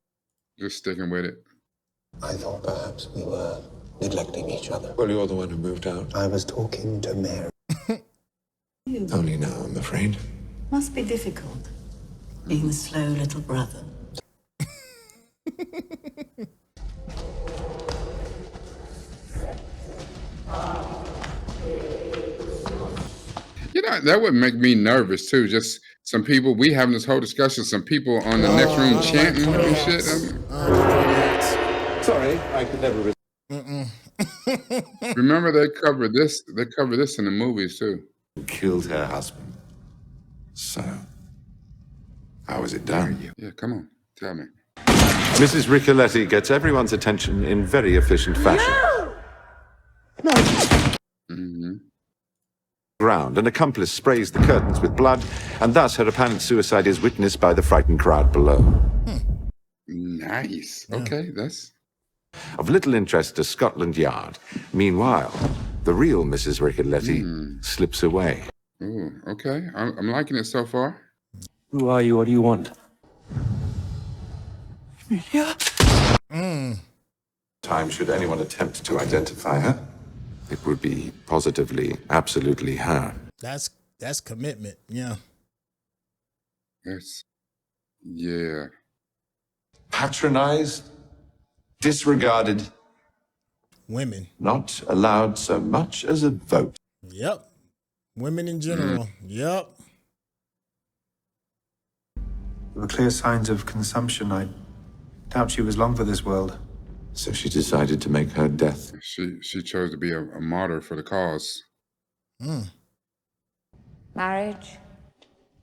Speaker 3: Just sticking with it.
Speaker 8: I thought perhaps we were neglecting each other.
Speaker 7: Well, you're the one who moved out.
Speaker 8: I was talking to Mary.
Speaker 7: Only now, I'm afraid.
Speaker 1: Must be difficult, being the slow little brother.
Speaker 3: You know, that would make me nervous, too. Just some people, we having this whole discussion, some people on the next room chanting and shit.
Speaker 8: Sorry, I could never...
Speaker 3: Remember, they covered this in the movies, too.
Speaker 7: Killed her husband. So, how was it done?
Speaker 3: Yeah, come on, tell me.
Speaker 7: Mrs. Ricoletti gets everyone's attention in very efficient fashion. Ground, an accomplice sprays the curtains with blood, and thus her apparent suicide is witnessed by the frightened crowd below.
Speaker 3: Nice. Okay, that's...
Speaker 7: Of little interest to Scotland Yard. Meanwhile, the real Mrs. Ricoletti slips away.
Speaker 3: Ooh, okay. I'm liking it so far.
Speaker 12: Who are you? What do you want?
Speaker 7: Yeah. Time should anyone attempt to identify her, it would be positively, absolutely her.
Speaker 4: That's commitment, yeah.
Speaker 3: Yes. Yeah.
Speaker 7: Patronized, disregarded,
Speaker 4: women.
Speaker 7: Not allowed so much as a vote.
Speaker 4: Yep. Women in general. Yep.
Speaker 17: There were clear signs of consumption. I doubt she was long for this world.
Speaker 7: So she decided to make her death.
Speaker 3: She chose to be a martyr for the cause.
Speaker 11: Marriage,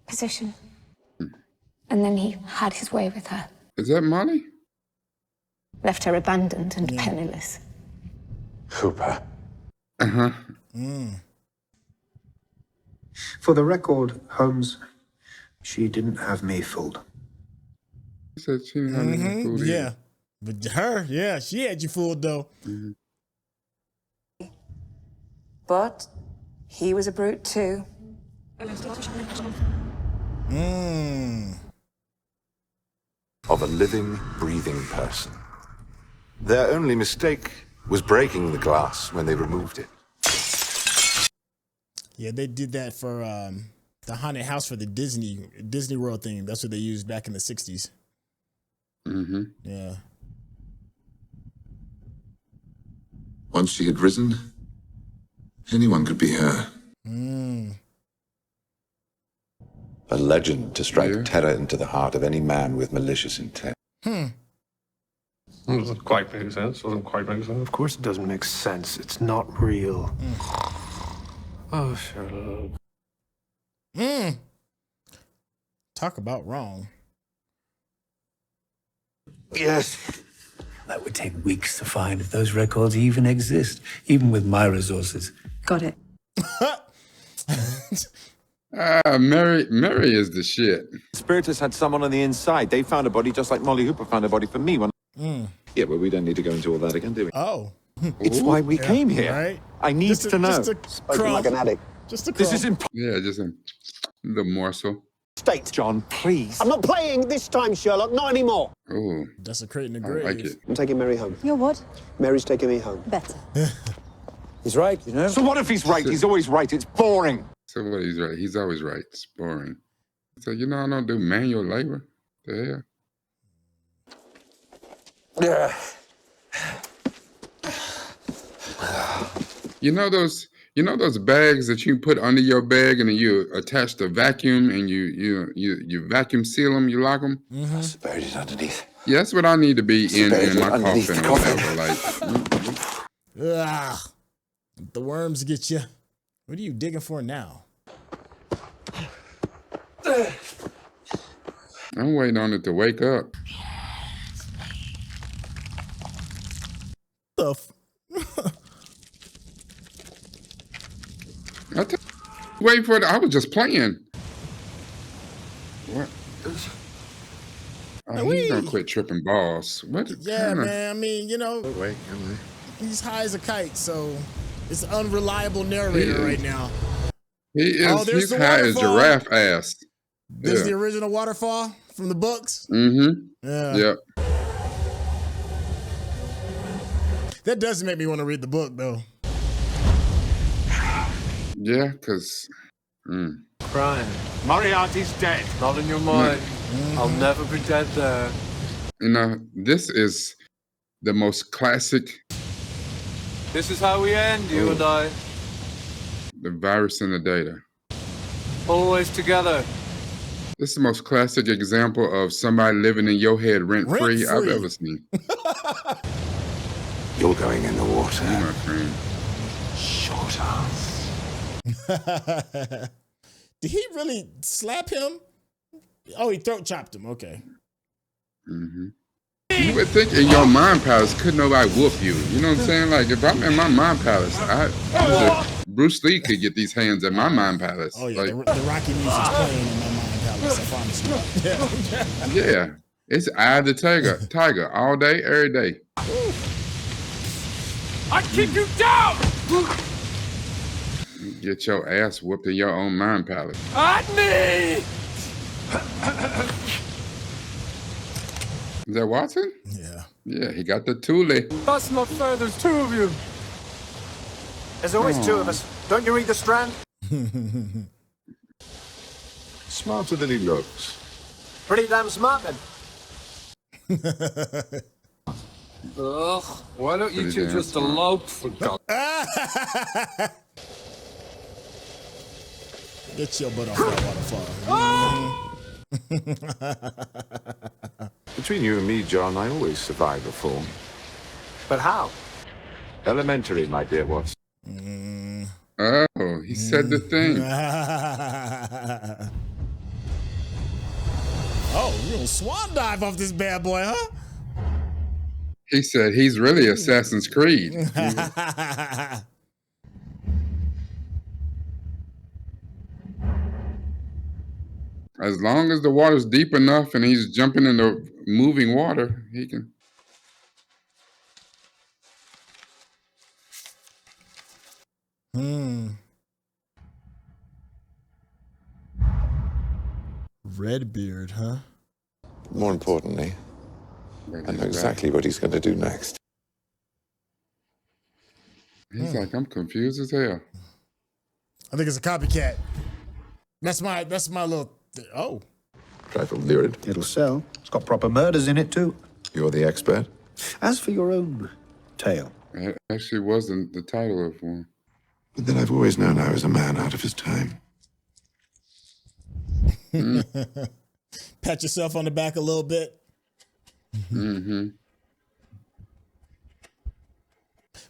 Speaker 11: position. And then he had his way with her.
Speaker 3: Is that Molly?
Speaker 11: Left her abandoned and penniless.
Speaker 7: Hooper.
Speaker 3: Uh-huh.
Speaker 17: For the record, Holmes, she didn't have me fooled.
Speaker 3: He said she didn't have me fooled either.
Speaker 4: Yeah. But her, yeah, she had you fooled, though.
Speaker 18: But he was a brute, too.
Speaker 7: Of a living, breathing person. Their only mistake was breaking the glass when they removed it.
Speaker 4: Yeah, they did that for the haunted house for the Disney World thing. That's what they used back in the 60s. Yeah.
Speaker 7: Once she had risen, anyone could be her. A legend to strike terror into the heart of any man with malicious intent.
Speaker 12: Doesn't quite make sense. Doesn't quite make sense.
Speaker 17: Of course it doesn't make sense. It's not real.
Speaker 12: Oh, Sherlock.
Speaker 4: Talk about wrong.
Speaker 8: Yes.
Speaker 12: That would take weeks to find if those records even exist, even with my resources.
Speaker 18: Got it.
Speaker 3: Mary is the shit.
Speaker 8: Spiritus had someone on the inside. They found a body just like Molly Hooper found a body for me when... Yeah, but we don't need to go into all that again, do we?
Speaker 4: Oh.
Speaker 8: It's why we came here.
Speaker 4: Right?
Speaker 8: I need to know.
Speaker 4: Spoken like an
Speaker 8: addict.
Speaker 4: Just a
Speaker 8: This is
Speaker 3: Yeah, just a little morsel.
Speaker 8: State. John, please.
Speaker 15: I'm not playing this time, Sherlock. Not anymore.
Speaker 3: Oh,
Speaker 4: desecrating the
Speaker 3: I
Speaker 4: grave.
Speaker 3: like it.
Speaker 15: I'm taking Mary home.
Speaker 11: You're what?
Speaker 15: Mary's taking me home.
Speaker 11: Better.
Speaker 8: He's right, you know? So what if he's right? He's always right. It's boring.
Speaker 3: So what? He's right. He's always right. It's boring. So I don't do manual labor. The hell?
Speaker 8: Yeah.
Speaker 3: You know those bags that you put under your bag and then you attach the vacuum and you vacuum seal them, you lock them.
Speaker 8: That's buried it underneath.
Speaker 3: Yeah, that's what I need to be in my
Speaker 8: underneath
Speaker 3: coffin
Speaker 8: the
Speaker 3: or
Speaker 8: coffin.
Speaker 3: whatever.
Speaker 4: Ugh. The worms get you. What are you digging for now?
Speaker 3: I'm waiting on it to wake up.
Speaker 4: The
Speaker 3: Wait for it. I was just playing. What? Oh, he's gonna quit tripping balls. What?
Speaker 4: Yeah, man. I mean,
Speaker 3: Wait,
Speaker 4: he's high as a kite, so it's an unreliable narrator right now.
Speaker 3: He is.
Speaker 4: there's
Speaker 3: He's
Speaker 4: the
Speaker 3: high as
Speaker 4: waterfall.
Speaker 3: giraffe ass.
Speaker 4: This is the original waterfall from the books. Yeah.
Speaker 3: Yep.
Speaker 4: That does make me want to read the book, though.
Speaker 3: Yeah, because...
Speaker 16: Crying.
Speaker 15: Moriarty's dead.
Speaker 16: Not in your mind. I'll never be dead there.
Speaker 3: This is the most classic...
Speaker 16: This is how we end, you and I.
Speaker 3: The virus and the data.
Speaker 16: Always together.
Speaker 3: This is the most classic example of somebody living in your head rent-free I've ever seen.
Speaker 8: You're going in the water.
Speaker 3: You, my friend.
Speaker 8: Short arms.
Speaker 4: Did he really slap him? Oh, he throat chopped him. Okay.
Speaker 3: You would think in your mind palace, could nobody whoop you? You know what I'm saying? Like, if I'm in my mind palace, Bruce Lee could get these hands at my mind palace.
Speaker 4: Oh, yeah.
Speaker 3: Like,
Speaker 4: The Rocky music's playing in my mind palace, I promise you.
Speaker 3: yeah. It's Eye of the Tiger all day, every day.
Speaker 15: I keep you down!
Speaker 3: Get your ass whooped in your own mind palace.
Speaker 15: At me!
Speaker 3: Is that Watson?
Speaker 4: Yeah.
Speaker 3: Yeah, he got the Thule.
Speaker 16: That's not fair, there's two of you.
Speaker 15: There's always two of us. Don't you read the Strand?
Speaker 7: Smarter than he looks.
Speaker 15: Pretty damn smart then.
Speaker 16: Ugh, why don't you two just elope for God?
Speaker 4: Get your butt off that waterfall.
Speaker 7: Between you and me, John, I always survive a fall.
Speaker 15: But how?
Speaker 7: Elementary, my dear Watson.
Speaker 3: Oh, he said the thing.
Speaker 4: Oh, you gonna swan dive off this bad boy, huh?
Speaker 3: He said he's really Assassin's Creed. As long as the water's deep enough and he's jumping in the moving water, he can.
Speaker 4: Redbeard, huh?
Speaker 6: More importantly, I know exactly what he's going to do next.
Speaker 3: He's like, I'm confused as hell.
Speaker 4: I think it's a copycat. That's my little. Oh.
Speaker 7: Trifle lurid.
Speaker 10: It'll sell. It's got proper murders in it, too.
Speaker 7: You're the expert.
Speaker 10: As for your own tale.
Speaker 3: It actually wasn't the title of one.
Speaker 7: But then I've always known I was a man out of his time.
Speaker 4: Pat yourself on the back a little bit.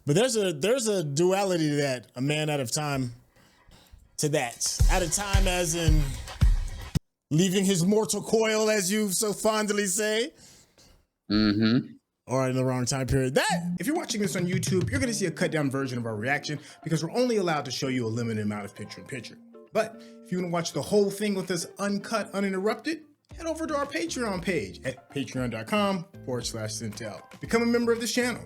Speaker 4: But there's a duality to that. A man out of time to that. Out of time as in leaving his mortal coil, as you so fondly say. or in the wrong time period. That, if you're watching this on YouTube, you're going to see a cut down version of our reaction because we're only allowed to show you a limited amount of picture-in-picture. But if you want to watch the whole thing with us uncut, uninterrupted, head over to our Patreon page at patreon.com/Syntell. Become a member of this channel.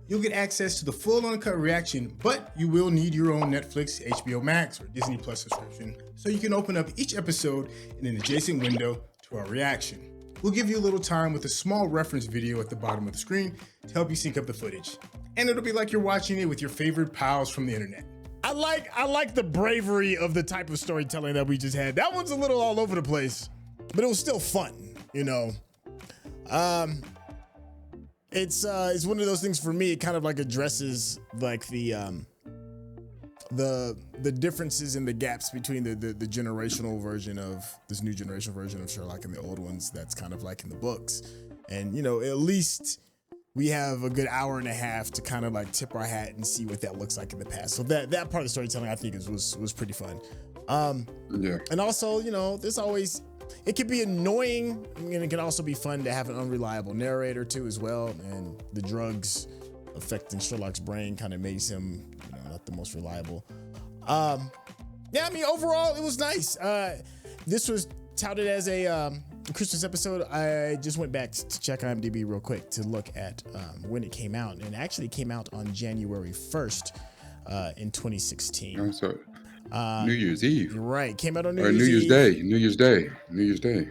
Speaker 4: You'll get access to the full uncut reaction, but you will need your own Netflix, HBO Max, or Disney Plus subscription so you can open up each episode in an adjacent window to our reaction. We'll give you a little time with a small reference video at the bottom of the screen to help you sync up the footage. And it'll be like you're watching it with your favorite pals from the internet. I like the bravery of the type of storytelling that we just had. That one's a little all over the place, but it was still fun, you know. It's one of those things for me. It kind of like addresses like the differences in the gaps between the generational version of this new generational version of Sherlock and the old ones that's kind of like in the books. And, you know, at least we have a good hour and a half to kind of like tip our hat and see what that looks like in the past. So that part of the storytelling I think was pretty fun.
Speaker 3: Yeah.
Speaker 4: And also, you know, there's always, it can be annoying and it can also be fun to have an unreliable narrator too as well. And the drugs affecting Sherlock's brain kind of makes him, you know, not the most reliable. Yeah, I mean, overall, it was nice. This was touted as a Christmas episode. I just went back to check IMDb real quick to look at when it came out. And it actually came out on January 1st in 2016.
Speaker 3: I'm sorry. New Year's Eve.
Speaker 4: Right. Came out on New
Speaker 3: Year's Day. New Year's Day.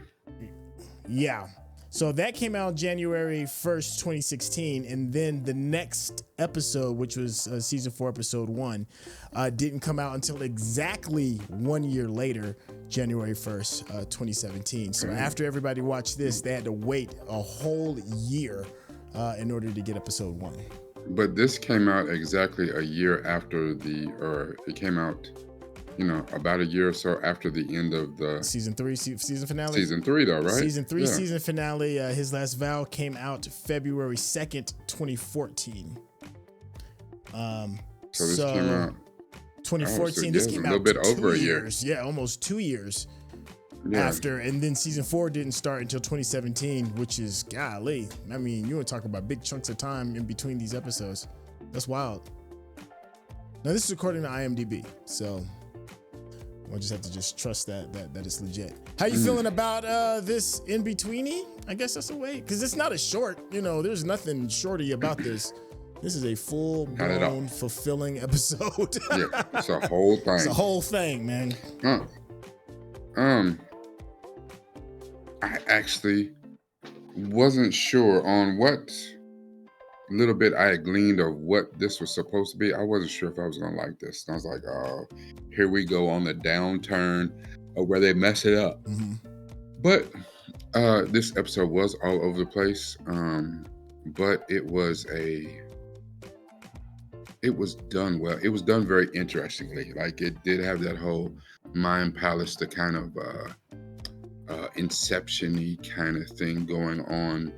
Speaker 4: Yeah. So that came out January 1st, 2016. And then the next episode, which was season 4, episode 1, didn't come out until exactly 1 year later, January 1st, 2017. So after everybody watched this, they had to wait a whole year in order to get episode 1.
Speaker 3: But this came out exactly a year after it came out, you know, about a year or so after the end of the
Speaker 4: season 3 season finale.
Speaker 3: Season 3 though, right?
Speaker 4: Season 3 season finale. His Last Vow came out February 2nd, 2014.
Speaker 3: So this came out
Speaker 4: 2014. This came out
Speaker 3: a little bit over a year.
Speaker 4: Years. Yeah, almost 2 years
Speaker 3: after.
Speaker 4: And then season 4 didn't start until 2017, which is golly. I mean, you were talking about big chunks of time in between these episodes. That's wild. Now this is according to IMDb, so we'll just have to trust that it's legit. How you feeling about this in-betweeny? I guess that's a way, because it's not a short, you know, there's nothing shorty about this. This is a full-blown, fulfilling episode.
Speaker 3: Yeah, it's a whole thing.
Speaker 4: It's a whole thing, man.
Speaker 3: I actually wasn't sure on what little bit I had gleaned of what this was supposed to be. I wasn't sure if I was gonna like this. And I was like, oh, here we go on the downturn of where they mess it up. But this episode was all over the place. But it was done well. It was done very interestingly. Like it did have that whole mind palace, the kind of Inception-y kind of thing going on.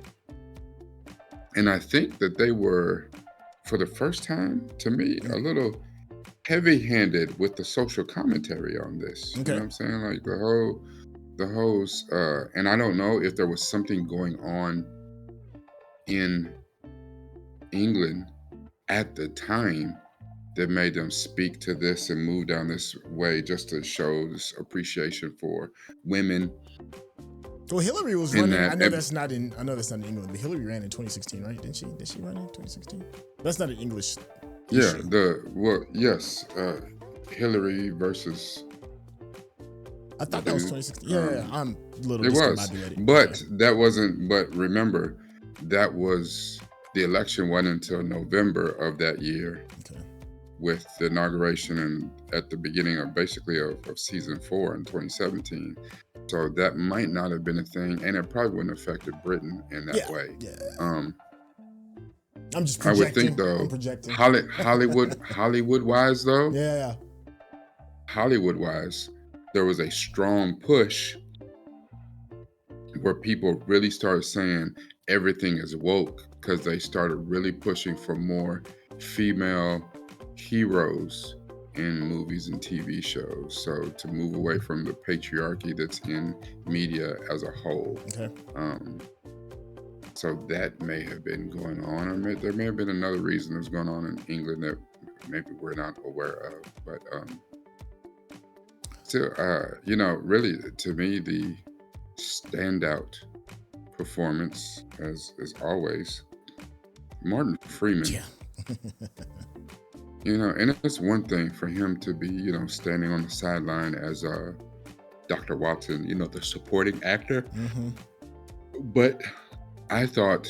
Speaker 3: And I think that they were, for the first time, to me, a little heavy-handed with the social commentary on this. You know what I'm saying? Like the whole, and I don't know if there was something going on in England at the time that made them speak to this and move down this way just to show this appreciation for women.
Speaker 4: Well, Hillary was running. I know that's not in England, but Hillary ran in 2016, right? Did she run in 2016? That's not an English issue.
Speaker 3: Yes. Hillary versus.
Speaker 4: I thought that was 2016. Yeah, I'm a little.
Speaker 3: It was, but that wasn't. But remember, that was the election wasn't until November of that year, with the inauguration and at the beginning of basically of season 4 in 2017. So that might not have been a thing, and it probably wouldn't have affected Britain in that way.
Speaker 4: Yeah.
Speaker 3: I'm just projecting. I would think though, Hollywood wise though.
Speaker 4: Yeah.
Speaker 3: Hollywood wise, there was a strong push where people really started saying everything is woke because they started really pushing for more female heroes in movies and TV shows. So to move away from the patriarchy that's in media as a whole. So that may have been going on, or there may have been another reason that's going on in England that maybe we're not aware of. But still, really, to me, the standout performance, as always, Martin Freeman.
Speaker 4: Yeah.
Speaker 3: And it's one thing for him to be, standing on the sideline as Dr. Watson, the supporting actor.
Speaker 4: Mm-hmm.
Speaker 3: But I thought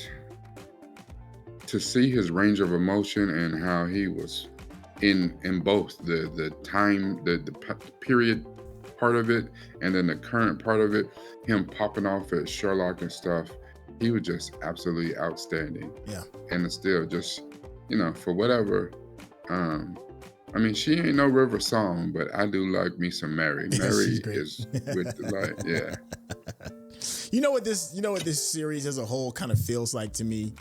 Speaker 3: to see his range of emotion and how he was in both the time, the period part of it, and then the current part of it, him popping off at Sherlock and stuff, he was just absolutely outstanding.
Speaker 4: Yeah.
Speaker 3: And it's still just, for whatever. She ain't no river song, but I do like me some Mary. Mary is with the light, yeah.
Speaker 4: You know what this series as a whole kind of feels like to me?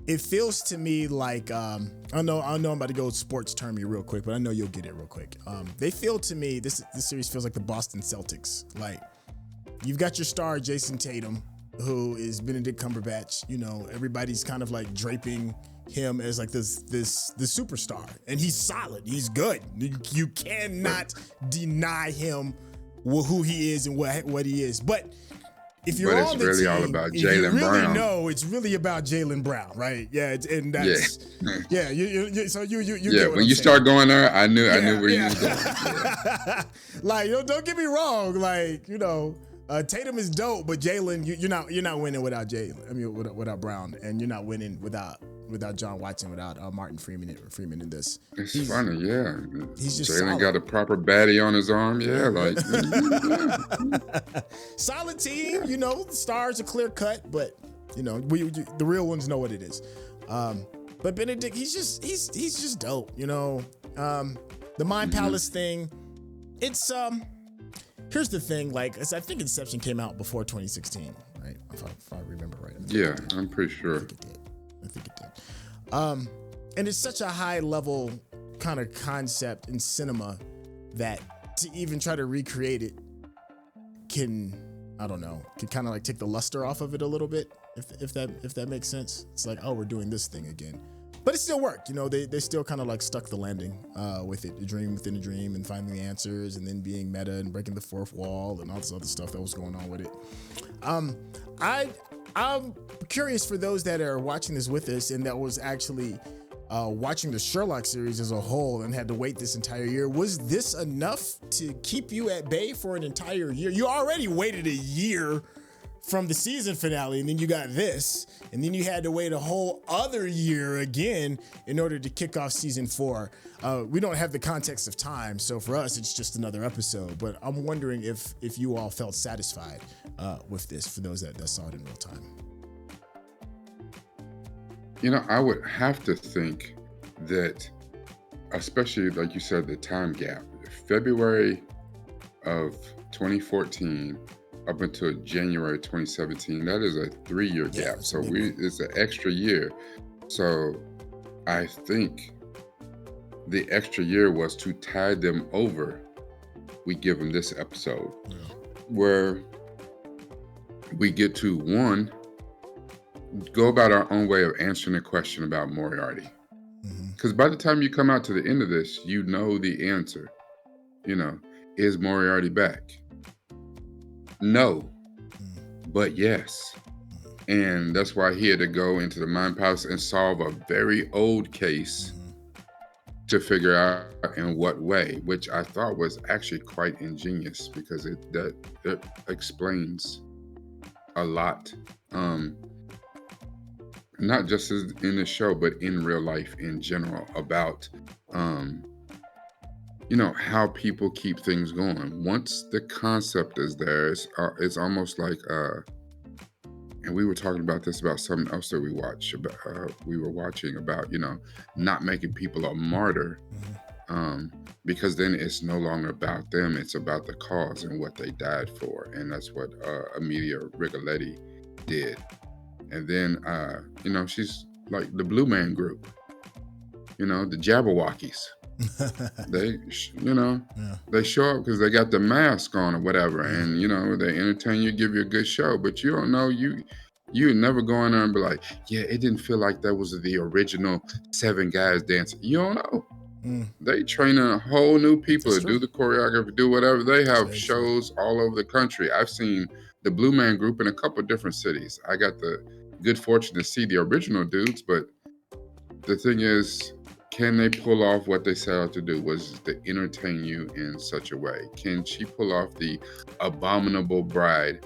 Speaker 4: It feels to me like I know I'm about to go sports termy real quick, but I know you'll get it real quick. They feel to me this series feels like the Boston Celtics. Like, you've got your star Jason Tatum, who is Benedict Cumberbatch. Everybody's kind of like draping him as like the superstar, and he's solid. He's good. You cannot deny him who he is and what he is. But if you're on the
Speaker 3: really
Speaker 4: team,
Speaker 3: all about
Speaker 4: if you
Speaker 3: Jaylen
Speaker 4: really
Speaker 3: Brown.
Speaker 4: know, it's really about Jaylen Brown, right? Yeah, and that's yeah. So you
Speaker 3: yeah.
Speaker 4: get what
Speaker 3: When
Speaker 4: I'm
Speaker 3: you
Speaker 4: saying.
Speaker 3: start going there, I knew where you was going. Yeah.
Speaker 4: Like, don't get me wrong. Like, Tatum is dope, but Jaylen, you're not winning without Jaylen. I mean, without Brown, and you're not winning without John Watson, without Martin Freeman in this.
Speaker 3: It's funny, yeah.
Speaker 4: He's just
Speaker 3: Jaylen
Speaker 4: solid.
Speaker 3: got a proper baddie on his arm, yeah, like.
Speaker 4: Solid team, the stars are clear cut, but the real ones know what it is. But Benedict, he's just dope, The Mind Palace thing, it's here's the thing, like, I think Inception came out before 2016, right? If I remember right.
Speaker 3: Yeah, I'm pretty sure.
Speaker 4: I think it did. And it's such a high level kind of concept in cinema that to even try to recreate it can kind of like take the luster off of it a little bit, if that makes sense. It's like, oh, we're doing this thing again. But it still worked, they still kind of like stuck the landing with it, a dream within a dream, and finding the answers, and then being meta and breaking the fourth wall and all this other stuff that was going on with it. I'm curious for those that are watching this with us and that was actually watching the Sherlock series as a whole and had to wait this entire year. Was this enough to keep you at bay for an entire year? You already waited a year from the season finale, and then you got this, and then you had to wait a whole other year again in order to kick off season 4. We don't have the context of time, so for us, it's just another episode. But I'm wondering if you all felt satisfied with this, for those that saw it in real time.
Speaker 3: I would have to think that, especially like you said, the time gap, February of 2014 up until January 2017, that is a 3-year gap. So it's an extra year. So I think the extra year was to tide them over. We give them this episode where we get to, one, go about our own way of answering the question about Moriarty. Because by the time you come out to the end of this, you know the answer. Is Moriarty back? No, but yes. And that's why he had to go into the Mind Palace and solve a very old case to figure out in what way, which I thought was actually quite ingenious, because it explains a lot. Not just in the show, but in real life in general, about how people keep things going. Once the concept is there, it's almost like and we were talking about this about something else that we were watching about, not making people a martyr, because then it's no longer about them, it's about the cause and what they died for. And that's what Amelia Rigoletti did. And then she's like the Blue Man Group, the Jabberwockies. They they show up because they got the mask on or whatever, and they entertain you, give you a good show, but you don't know, you You would never go in there and be like, yeah, it didn't feel like that was the original 7 guys dancing. You don't know. They train a whole new people to do the choreography, do whatever. They have shows all over the country. I've seen the Blue Man Group in a couple of different cities. I got the good fortune to see the original dudes, but the thing is, can they pull off what they set out to do, was to entertain you in such a way? Can she pull off the Abominable Bride?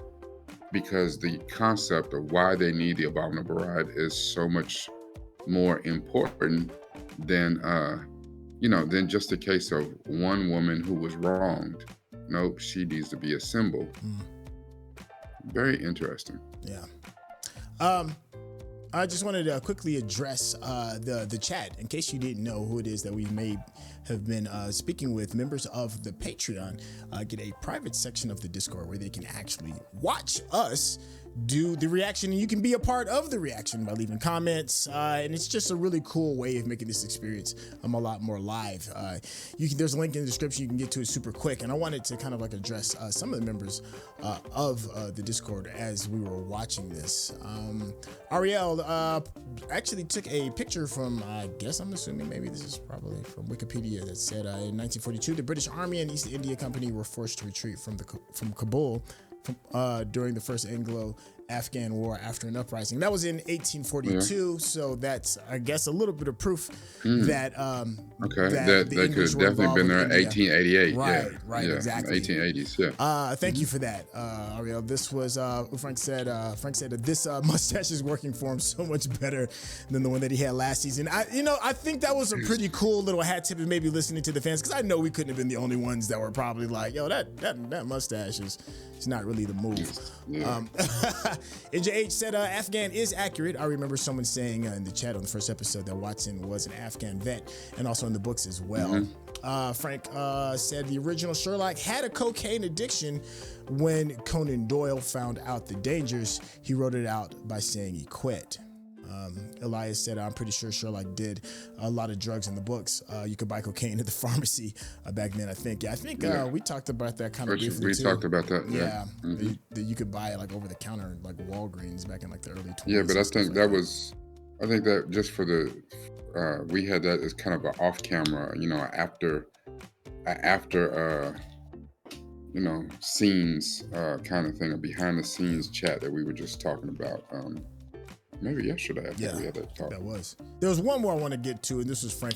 Speaker 3: Because the concept of why they need the Abominable Bride is so much more important than than just a case of one woman who was wronged. Nope, she needs to be a symbol. Very interesting.
Speaker 4: Yeah. I just wanted to quickly address the chat in case you didn't know who it is that we may have been speaking with. Members of the Patreon get a private section of the Discord where they can actually watch us do the reaction, and you can be a part of the reaction by leaving comments, and it's just a really cool way of making this experience a lot more live. There's a link in the description. You can get to it super quick, and I wanted to kind of like address some of the members of the Discord as we were watching this. Ariel actually took a picture from, I guess I'm assuming maybe this is probably from Wikipedia, that said in 1942 the British Army and East India Company were forced to retreat from Kabul during the first Anglo-Afghan War after an uprising. That was in 1842, so that's, I guess, a little bit of proof that
Speaker 3: that they could have definitely been there in 1888.
Speaker 4: Right, exactly.
Speaker 3: 1880s,
Speaker 4: Thank you for that, Ariel. This was Frank said that this mustache is working for him so much better than the one that he had last season. I think that was a pretty cool little hat tip, and maybe listening to the fans, because I know we couldn't have been the only ones that were probably like, yo, that mustache is not really the move. NJH said Afghan is accurate. I remember someone saying in the chat on the first episode that Watson was an Afghan vet, and also in the books as well. Frank said the original Sherlock had a cocaine addiction. When Conan Doyle found out the dangers, he wrote it out by saying he quit. Elias said, I'm pretty sure Sherlock did a lot of drugs in the books. You could buy cocaine at the pharmacy back then, I think. We talked about that kind of briefly too.
Speaker 3: We talked about that,
Speaker 4: that you could buy it like over the counter, like Walgreens back in like the early 20s.
Speaker 3: Yeah, but I think that just for the, we had that as kind of an off camera, after scenes kind of thing, a behind the scenes chat that we were just talking about. Maybe yesterday. I think we had that talk.
Speaker 4: There was one more I want to get to, and this was Frank.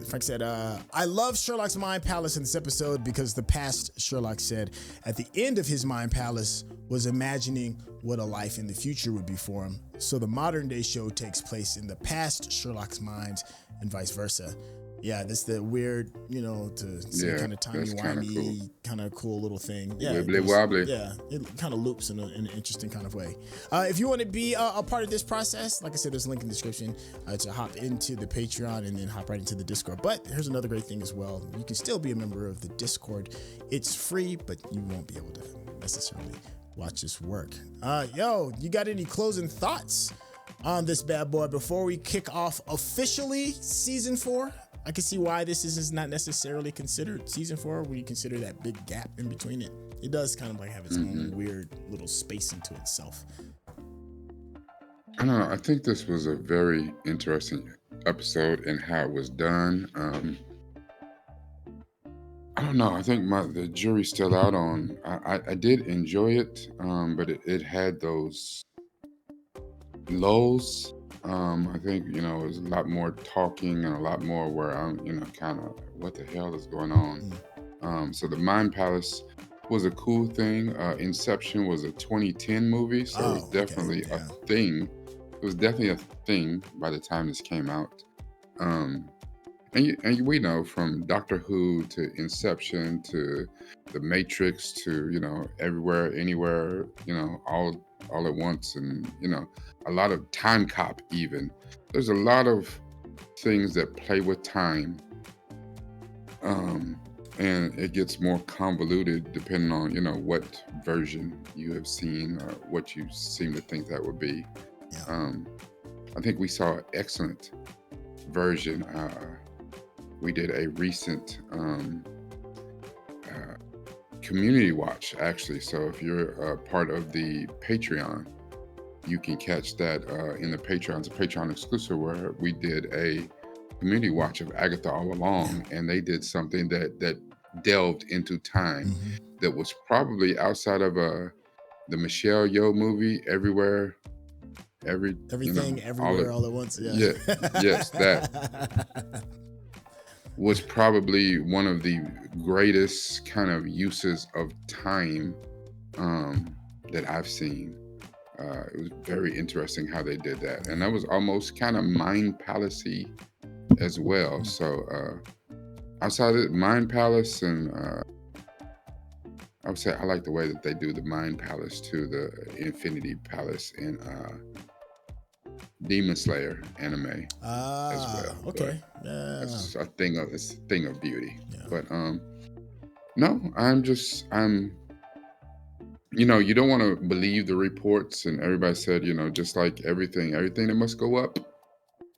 Speaker 4: Frank said, I love Sherlock's Mind Palace in this episode because the past Sherlock said at the end of his Mind Palace was imagining what a life in the future would be for him. So the modern day show takes place in the past Sherlock's mind and vice versa. Yeah, that's the weird, to see kind of timey-wimey, kind of cool little thing. Yeah,
Speaker 3: wibbly-wobbly.
Speaker 4: Yeah, it kind of loops in an interesting kind of way. If you want to be a part of this process, like I said, there's a link in the description to hop into the Patreon and then hop right into the Discord. But here's another great thing as well. You can still be a member of the Discord. It's free, but you won't be able to necessarily watch this work. You got any closing thoughts on this bad boy before we kick off officially season 4? I can see why this is not necessarily considered season 4 when you consider that big gap in between it. It does kind of like have its own weird little space into itself.
Speaker 3: I don't know. I think this was a very interesting episode in how it was done. I don't know. I think the jury's still out on. I did enjoy it, but it had those lulls. I think, it was a lot more talking and a lot more where I'm, kind of what the hell is going on. So the Mind Palace was a cool thing. Inception was a 2010 movie, so it was definitely a thing. It was definitely a thing by the time this came out. And we know from Doctor Who to Inception to The Matrix to, Everywhere, Anywhere, all at once, and a lot of Time Cop even. There's a lot of things that play with time, and it gets more convoluted depending on what version you have seen or what you seem to think that would be. I think we saw an excellent version. We did a recent community watch, actually. So if you're a part of the Patreon, you can catch that in the Patreon. It's a Patreon exclusive where we did a community watch of Agatha All Along, and they did something that delved into time that was probably outside of the Michelle Yeoh movie, Everything,
Speaker 4: Everywhere, all at once.
Speaker 3: Yeah, yes, that was probably one of the greatest kind of uses of time that I've seen. It was very interesting how they did that, and that was almost kind of Mind Palace-y as well. So outside of Mind Palace, and I would say I like the way that they do the Mind Palace to the Infinity Palace in Demon Slayer anime as well.
Speaker 4: Okay,
Speaker 3: it's a thing of beauty. Yeah. But no, I'm. You know, you don't want to believe the reports, and everybody said, you know, just like everything that must go up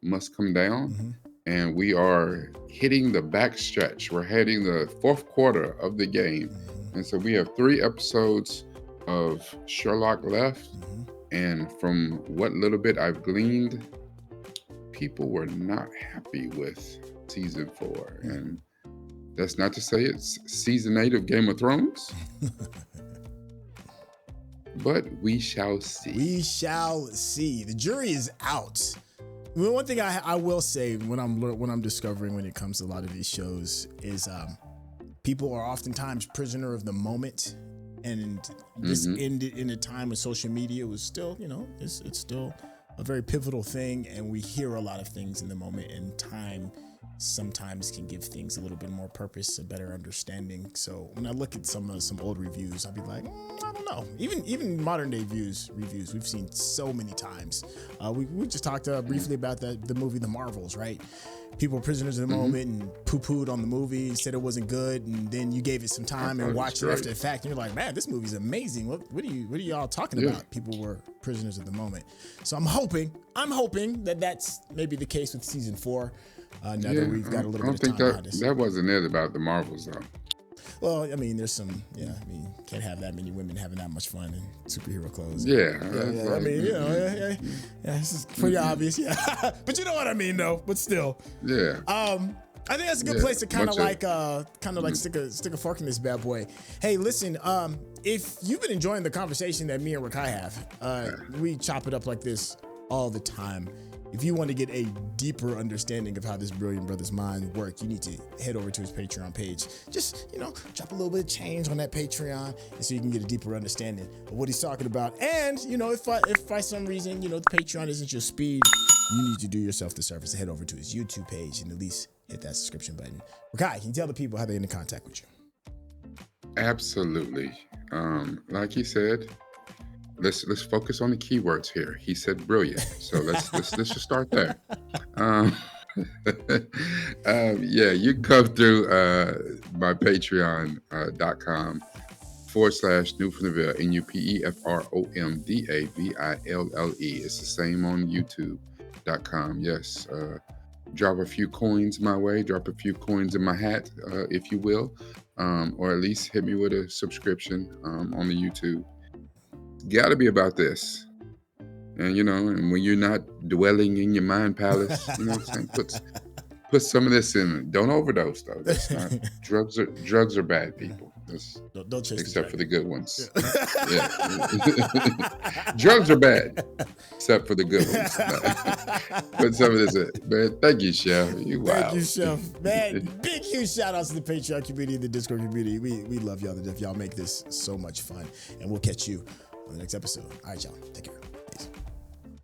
Speaker 3: must come down. And we are hitting the back stretch. We're heading the fourth quarter of the game. And so we have 3 episodes of Sherlock left. And from what little bit I've gleaned, people were not happy with season 4. And that's not to say it's season 8 of Game of Thrones. But we shall see.
Speaker 4: We shall see. The jury is out. Well, one thing I will say when I'm discovering when it comes to a lot of these shows is people are oftentimes prisoner of the moment, and this ended in a time when social media was still, you know, it's still a very pivotal thing, and we hear a lot of things in the moment, and time sometimes can give things a little bit more purpose, a better understanding. So when I look at some old reviews, I'll be like, I don't know. Even modern day reviews we've seen so many times. We just talked briefly about the movie The Marvels, right? People were prisoners of the moment and poo-pooed on the movie, said it wasn't good, and then you gave it some time and watched it after the fact, and you're like, man, this movie's amazing. What are y'all talking about? People were prisoners of the moment. So I'm hoping that that's maybe the case with season 4. Now that we've got a little bit of time behind us.
Speaker 3: That wasn't it about the Marvels, though.
Speaker 4: Well, I mean, there's some, can't have that many women having that much fun in superhero clothes.
Speaker 3: Yeah.
Speaker 4: I mean, this is pretty obvious, but you know what I mean, though. But still, I think that's a good place to kind of like stick a fork in this bad boy. Hey, listen, if you've been enjoying the conversation that me and Rekkai have, we chop it up like this all the time. If you want to get a deeper understanding of how this brilliant brother's mind work, you need to head over to his Patreon page. Just, drop a little bit of change on that Patreon, and so you can get a deeper understanding of what he's talking about. And, if by some reason, the Patreon isn't your speed, you need to do yourself the service to head over to his YouTube page and at least hit that subscription button. Rekkai, can you tell the people how they're in contact with you?
Speaker 3: Absolutely. Like he said, let's focus on the keywords here. He said brilliant, so let's just start there. You can go through my patreon.com /New from the Ville, NUPEFROMDAVILLE. It's the same on youtube.com. Yes, drop a few coins my way, drop a few coins in my hat, if you will, or at least hit me with a subscription on the YouTube. Got to be about this, and and when you're not dwelling in your mind palace, you know what I'm saying, put some of this in. Don't overdose though. That's not drugs are bad, people.
Speaker 4: Don't chase
Speaker 3: except for the good ones. Drugs are bad except for the good ones. Put some of this in. Man, thank you, Chef.
Speaker 4: Thank you, Chef. Man, big huge shout outs to the Patreon community, the Discord community. We love y'all to death. Y'all make this so much fun, and we'll catch you on the next episode. All right, y'all. Take care.